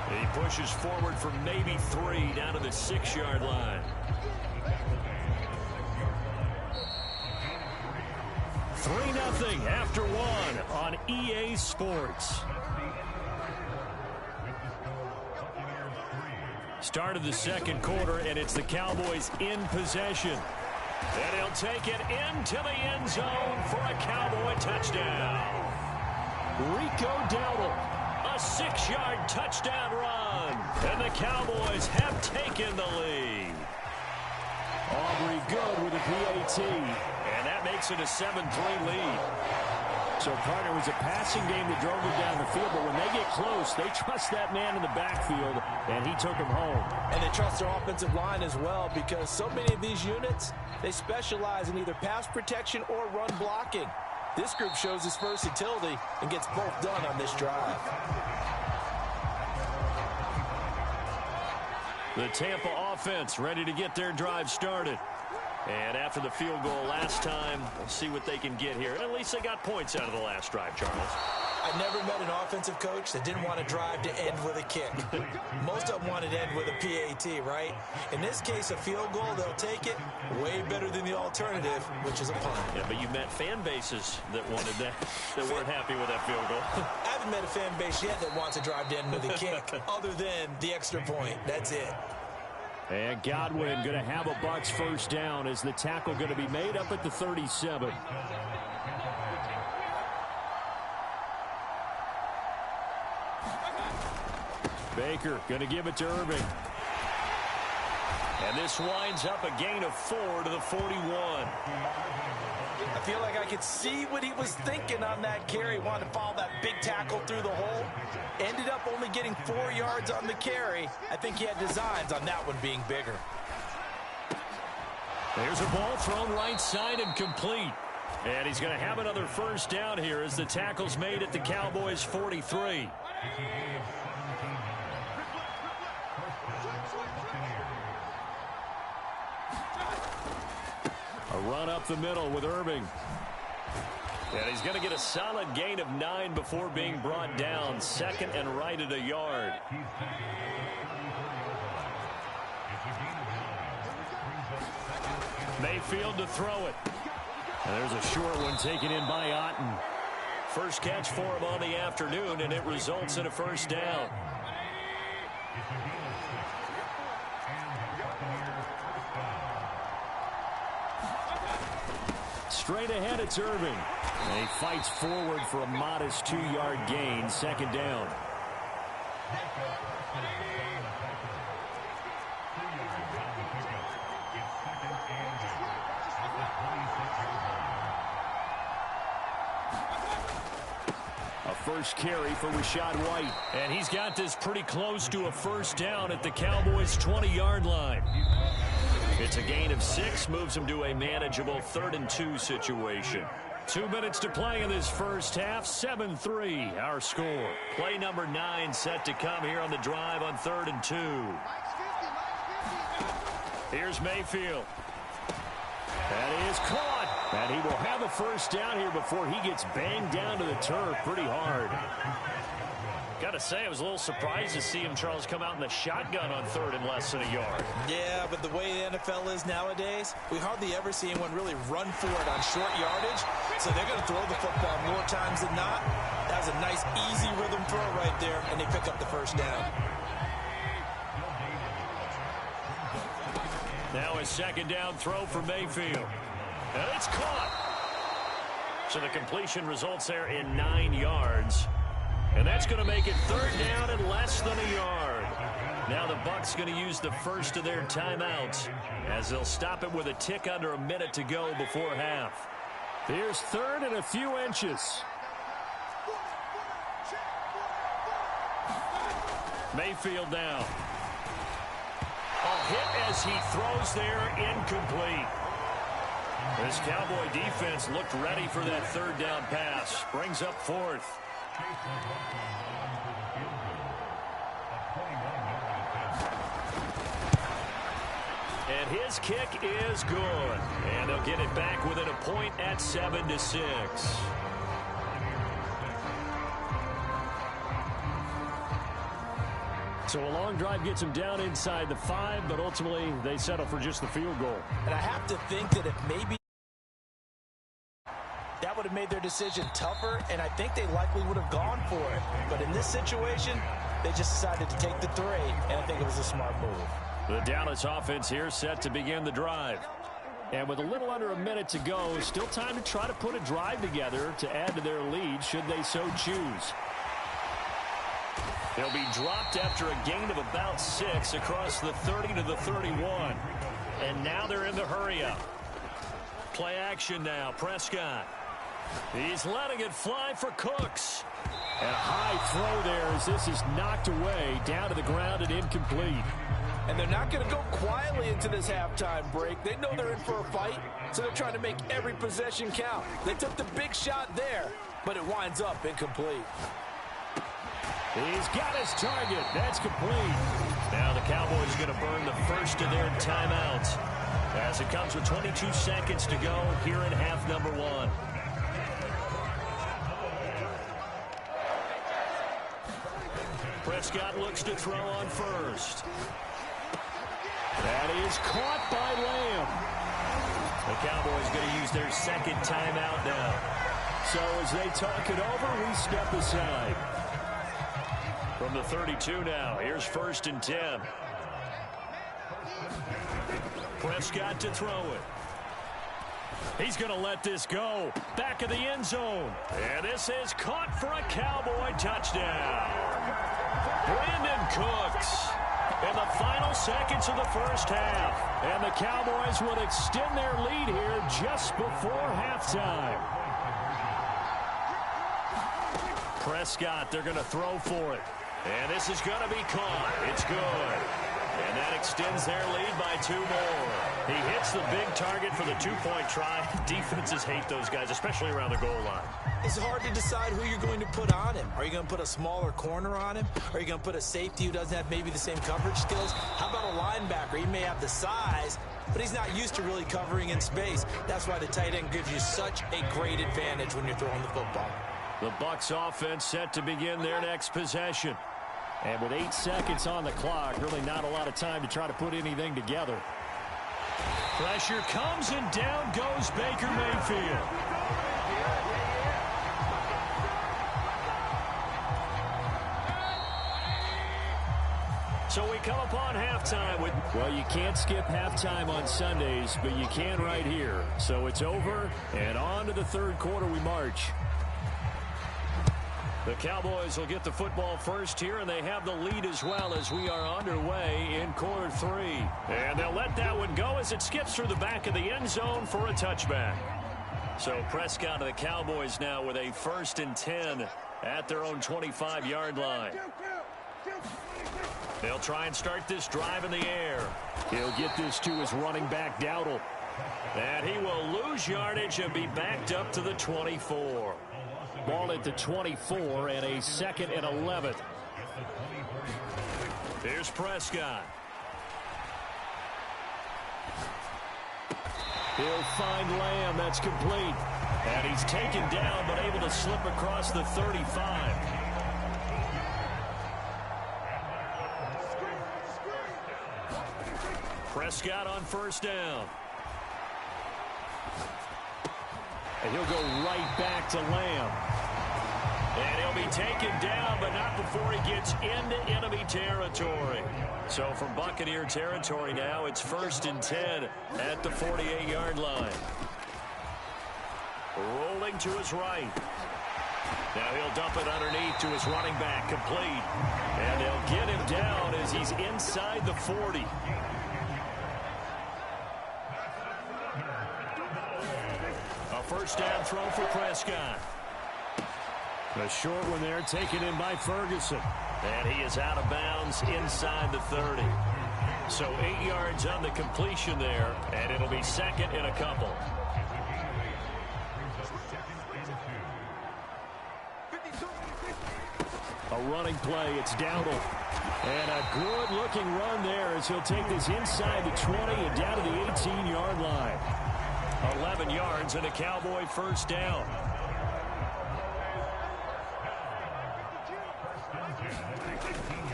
He pushes forward for maybe 3 down to the 6-yard line. 3-0 after 1 on EA Sports. Start of the second quarter, and it's the Cowboys in possession. And he'll take it into the end zone for a Cowboy touchdown. Rico Dowdle, a 6-yard touchdown run. And the Cowboys have taken the lead. Aubrey good with a PAT. And that makes it a 7-3 lead. So, partner, it was a passing game that drove them down the field, but when they get close, they trust that man in the backfield, and he took him home. And they trust their offensive line as well, because so many of these units, they specialize in either pass protection or run blocking. This group shows its versatility and gets both done on this drive. The Tampa offense ready to get their drive started. And after the field goal last time, we'll see what they can get here. And at least they got points out of the last drive, Charles. I never met an offensive coach that didn't want a drive to end with a kick. Most of them wanted to end with a PAT, right? In this case, a field goal, they'll take it. Way better than the alternative, which is a punt. Yeah, but you met fan bases that wanted that, that weren't happy with that field goal. I haven't met a fan base yet that wants a drive to end with a kick, other than the extra point. That's it. And Godwin going to have a Bucs first down as the tackle going to be made up at the 37. Baker going to give it to Irving. And this winds up a gain of 4 to the 41. I feel like I could see what he was thinking on that carry. Wanted to follow that big tackle through the hole. Ended up only getting 4 yards on the carry. I think he had designs on that one being bigger. There's a ball thrown right side and complete. And he's going to have another first down here as the tackle's made at the Cowboys' 43. A run up the middle with Irving. And he's going to get a solid gain of 9 before being brought down. Second and right at a yard. Mayfield to throw it. And there's a short one taken in by Otten. First catch for him on the afternoon, and it results in a first down. Straight ahead, it's Irving. And he fights forward for a modest 2-yard gain, second down. First carry for Rashad White. And he's got this pretty close to a first down at the Cowboys' 20-yard line. It's a gain of 6, moves him to a manageable 3rd and 2 situation. 2 minutes to play in this first half, 7-3 our score. Play number 9 set to come here on the drive on 3rd and 2. Here's Mayfield. That is caught. And he will have a first down here before he gets banged down to the turf pretty hard. Got to say, I was a little surprised to see him, Charles, come out in the shotgun on 3rd and less than a yard. Yeah, but the way the NFL is nowadays, we hardly ever see anyone really run for it on short yardage. So they're going to throw the football more times than not. That was a nice, easy rhythm throw right there, and they pick up the first down. Now a second down throw for Mayfield. And it's caught. So the completion results there in 9 yards. And that's going to make it 3rd down and less than a yard. Now the Bucs going to use the first of their timeouts as they'll stop it with a tick under a minute to go before half. Here's 3rd and a few inches. Mayfield now. A hit as he throws there, incomplete. This Cowboy defense looked ready for that 3rd down pass. Brings up 4th. And his kick is good. And they'll get it back within a point at 7-6. So a long drive gets them down inside the 5, but ultimately they settle for just the field goal. And I have to think that if maybe that would have made their decision tougher, and I think they likely would have gone for it. But in this situation, they just decided to take the 3, and I think it was a smart move. The Dallas offense here set to begin the drive. And with a little under a minute to go, still time to try to put a drive together to add to their lead should they so choose. They'll be dropped after a gain of about 6 across the 30 to the 31. And now they're in the hurry-up. Play action now, Prescott. He's letting it fly for Cooks. And a high throw there as this is knocked away, down to the ground and incomplete. And they're not going to go quietly into this halftime break. They know they're in for a fight, so they're trying to make every possession count. They took the big shot there, but it winds up incomplete. He's got his target. That's complete. Now the Cowboys are going to burn the first of their timeouts as it comes with 22 seconds to go here in half number 1. Prescott looks to throw on first. That is caught by Lamb. The Cowboys going to use their second timeout now. So as they talk it over, we step aside. From the 32 now, here's 1st and 10. Prescott to throw it. He's going to let this go. Back of the end zone. And this is caught for a Cowboy touchdown. Brandon Cooks in the final seconds of the first half. And the Cowboys will extend their lead here just before halftime. Prescott, they're going to throw for it. And this is going to be caught. It's good. And that extends their lead by 2 more. He hits the big target for the two-point try. Defenses hate those guys, especially around the goal line. It's hard to decide who you're going to put on him. Are you going to put a smaller corner on him? Are you going to put a safety who doesn't have maybe the same coverage skills? How about a linebacker? He may have the size, but he's not used to really covering in space. That's why the tight end gives you such a great advantage when you're throwing the football. The Bucs offense set to begin their next possession. And with 8 seconds on the clock, really not a lot of time to try to put anything together. Pressure comes and down goes Baker Mayfield. So we come upon halftime with... Well, you can't skip halftime on Sundays, but you can right here. So it's over, and on to the third quarter we march. The Cowboys will get the football first here, and they have the lead as well as we are underway in quarter 3. And they'll let that one go as it skips through the back of the end zone for a touchback. So Prescott of the Cowboys now with a 1st and 10 at their own 25-yard line. They'll try and start this drive in the air. He'll get this to his running back, Dowdle. And he will lose yardage and be backed up to the 24. Ball at the 24 and a 2nd and 11. Here's Prescott. He'll find Lamb. That's complete. And he's taken down but able to slip across the 35. Prescott on 1st down. And he'll go right back to Lamb. And he'll be taken down, but not before he gets into enemy territory. So from Buccaneer territory now, it's 1st and 10 at the 48-yard line. Rolling to his right. Now he'll dump it underneath to his running back, complete. And they'll get him down as he's inside the 40. First down throw for Prescott. A short one there taken in by Ferguson. And he is out of bounds inside the 30. So 8 yards on the completion there, and it'll be 2nd and a couple. A running play, it's Dowdle. And a good-looking run there as he'll take this inside the 20 and down to the 18-yard line. 11 yards and a Cowboy 1st down.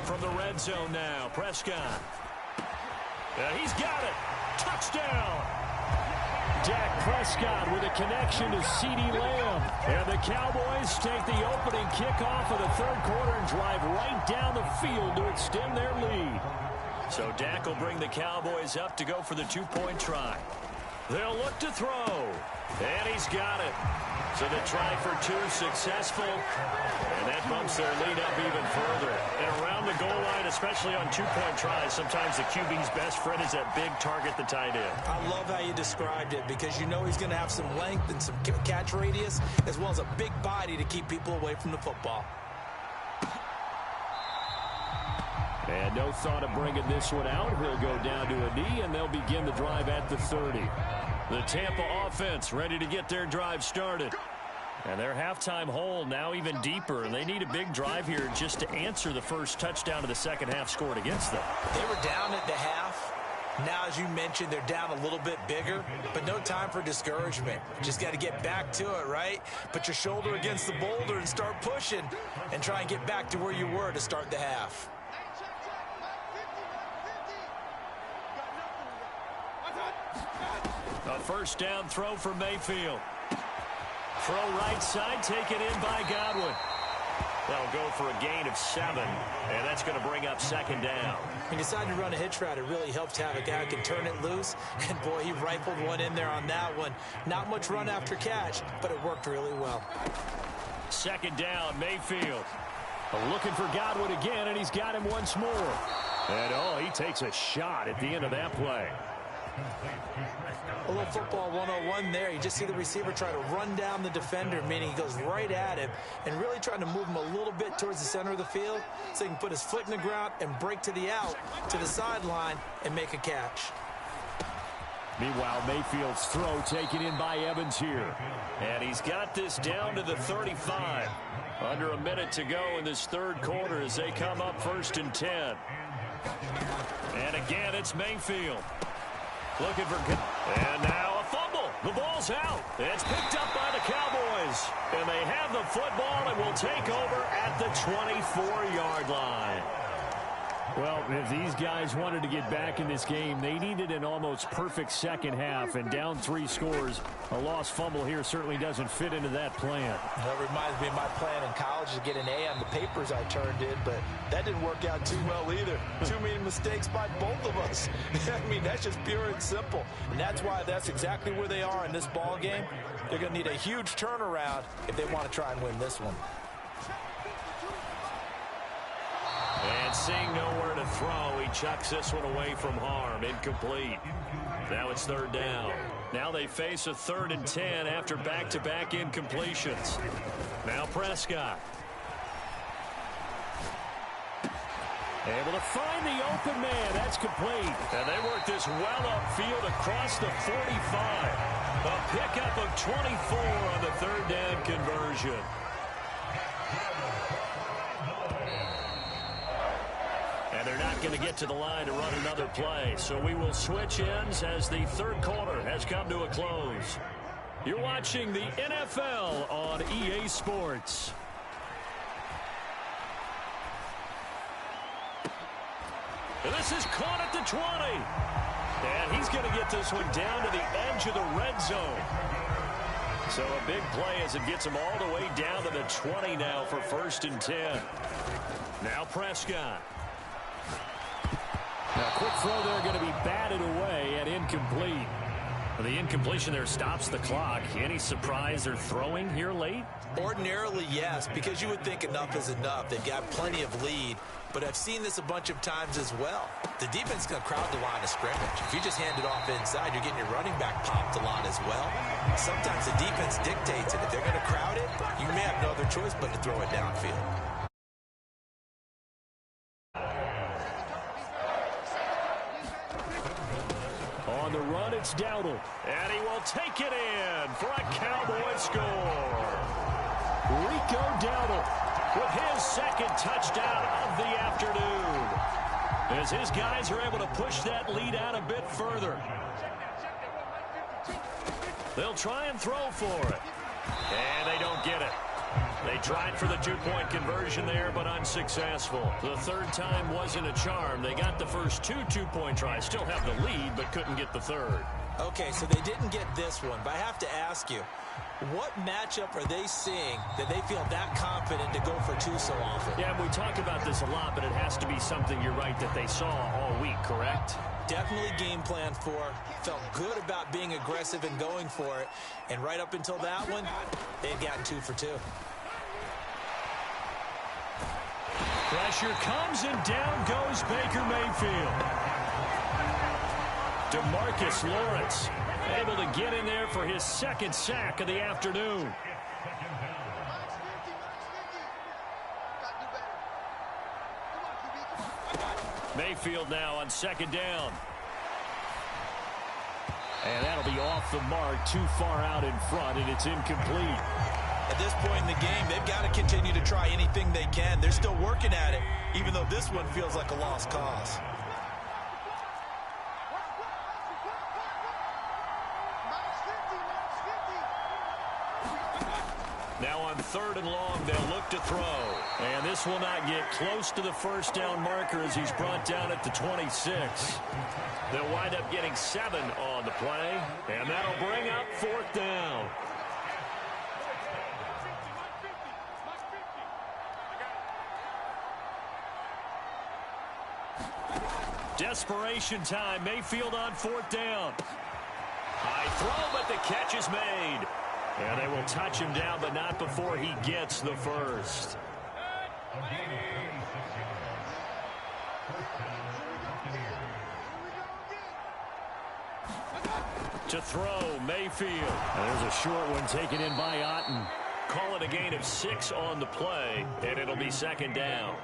From the red zone now, Prescott. He's got it. Touchdown. Dak Prescott with a connection to CeeDee Lamb. And the Cowboys take the opening kickoff of the third quarter and drive right down the field to extend their lead. So Dak will bring the Cowboys up to go for the 2-point try. They'll look to throw. And he's got it. So the try for 2 successful. And that bumps their lead up even further. And around the goal line, especially on 2-point tries, sometimes the QB's best friend is that big target, the tight end. I love how you described it because you know he's going to have some length and some catch radius as well as a big body to keep people away from the football. And no thought of bringing this one out. He'll go down to a knee, and they'll begin the drive at the 30. The Tampa offense ready to get their drive started. And their halftime hole now even deeper, and they need a big drive here just to answer the first touchdown of the second half scored against them. They were down at the half. Now, as you mentioned, they're down a little bit bigger, but no time for discouragement. Just got to get back to it, right? Put your shoulder against the boulder and start pushing and try and get back to where you were to start the half. A first down throw for Mayfield. Throw right side, taken in by Godwin. That'll go for a gain of 7, and that's going to bring up 2nd down. He decided to run a hitch route. It really helps to have a guy who can turn it loose, and boy, he rifled one in there on that one. Not much run after catch, but it worked really well. 2nd down, Mayfield. Looking for Godwin again, and he's got him once more. And, he takes a shot at the end of that play. A little football 101 there. You just see the receiver try to run down the defender, meaning he goes right at him and really trying to move him a little bit towards the center of the field so he can put his foot in the ground and break to the out, to the sideline, and make a catch. Meanwhile, Mayfield's throw taken in by Evans here. And he's got this down to the 35. Under a minute to go in this third quarter as they come up 1st and 10. And again, it's Mayfield. Looking for... And now a fumble. The ball's out. It's picked up by the Cowboys. And they have the football and will take over at the 24-yard line. Well, if these guys wanted to get back in this game, they needed an almost perfect second half, and down 3 scores. A lost fumble here certainly doesn't fit into that plan. That reminds me of my plan in college to get an A on the papers I turned in, but that didn't work out too well either. Too many mistakes by both of us. I mean, that's just pure and simple. And that's why that's exactly where they are in this ball game. They're going to need a huge turnaround if they want to try and win this one. And seeing nowhere to throw, he chucks this one away from harm. Incomplete. Now it's 3rd down. Now they face a 3rd and 10 after back-to-back incompletions. Now Prescott. Able to find the open man. That's complete. And they work this well upfield across the 45. A pickup of 24 on the 3rd down conversion. And they're not going to get to the line to run another play. So we will switch ends as the third quarter has come to a close. You're watching the NFL on EA Sports. And this is caught at the 20. And he's going to get this one down to the edge of the red zone. So a big play as it gets him all the way down to the 20 now for 1st and 10. Now Prescott. Now, quick throw there going to be batted away and incomplete. Well, the incompletion there stops the clock. Any surprise they're throwing here late? Ordinarily, yes, because you would think enough is enough. They've got plenty of lead, but I've seen this a bunch of times as well. The defense is going to crowd the line of scrimmage. If you just hand it off inside, you're getting your running back popped a lot as well. Sometimes the defense dictates it. If they're going to crowd it, you may have no other choice but to throw it downfield. On the run, it's Dowdle. And he will take it in for a Cowboy score. Rico Dowdle with his second touchdown of the afternoon. As his guys are able to push that lead out a bit further. They'll try and throw for it. And they don't get it. They tried for the two-point conversion there, but unsuccessful. The third time wasn't a charm. They got the first two-point tries. Still have the lead, but couldn't get the third. Okay, so they didn't get this one, but I have to ask you, what matchup are they seeing that they feel that confident to go for two so often? Yeah, we talk about this a lot, but it has to be something, you're right, that they saw all week, correct? Definitely game plan for, felt good about being aggressive and going for it, and right up until that one, they'd gotten 2 for 2. Pressure comes and down goes Baker Mayfield. DeMarcus Lawrence able to get in there for his second sack of the afternoon. Mayfield now on second down. And that'll be off the mark, too far out in front, and it's incomplete. At this point in the game, they've got to continue to try anything they can. They're still working at it, even though this one feels like a lost cause. Now on third and long, they'll look to throw. And this will not get close to the first down marker as he's brought down at the 26. They'll wind up getting 7 on the play, and that'll bring up 4th down. Desperation time. Mayfield on 4th down. High throw, but the catch is made. And they will touch him down, but not before he gets the first. To throw, Mayfield. There's a short one taken in by Otten. Call it a gain of 6 on the play, and it'll be second down.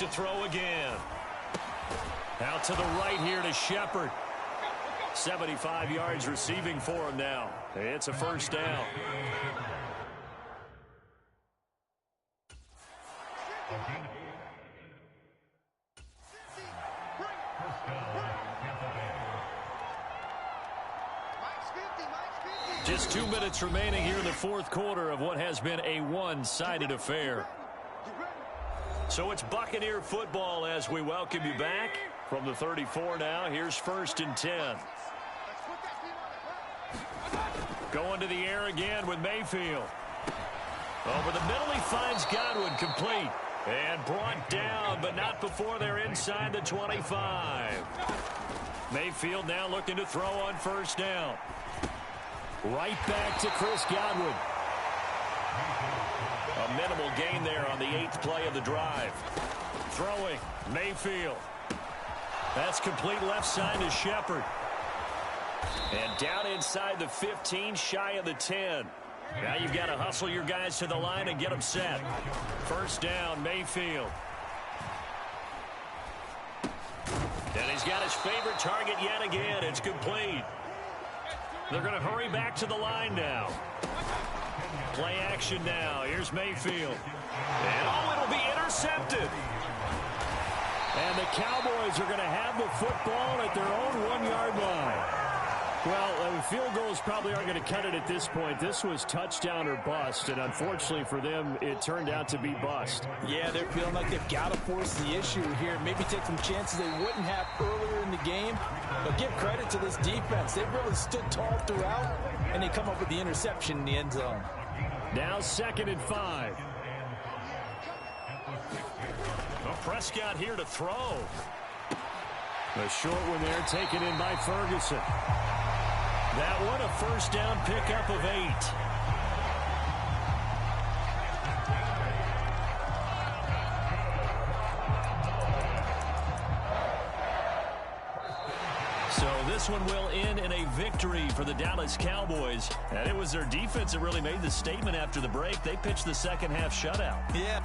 to throw again. Out to the right here to Shepard. 75 yards receiving for him now. It's a first down. Just 2 minutes remaining here in the fourth quarter of what has been a one-sided affair. So it's Buccaneer football as we welcome you back. From the 34 now, here's 1st and 10. Going to the air again with Mayfield. Over the middle, he finds Godwin, complete. And brought down, but not before they're inside the 25. Mayfield now looking to throw on 1st down. Right back to Chris Godwin. A minimal gain there on the 8th play of the drive. Throwing, Mayfield. That's complete left side to Shepard. And down inside the 15, shy of the 10. Now you've got to hustle your guys to the line and get them set. 1st down, Mayfield. And he's got his favorite target yet again. It's complete. They're going to hurry back to the line now. Play action now. Here's Mayfield. And it'll be intercepted. And the Cowboys are going to have the football at their own 1-yard line. Well, field goals probably aren't going to cut it at this point. This was touchdown or bust, and unfortunately for them, it turned out to be bust. Yeah, they're feeling like they've got to force the issue here. Maybe take some chances they wouldn't have earlier in the game. But give credit to this defense. They've really stood tall throughout, and they come up with the interception in the end zone. Now 2nd and 5. Well, Prescott here to throw. The short one there taken in by Ferguson. That one a 1st down pickup of 8. So this one will end in a victory for the Dallas Cowboys. And it was their defense that really made the statement after the break. They pitched the second half shutout. Yeah.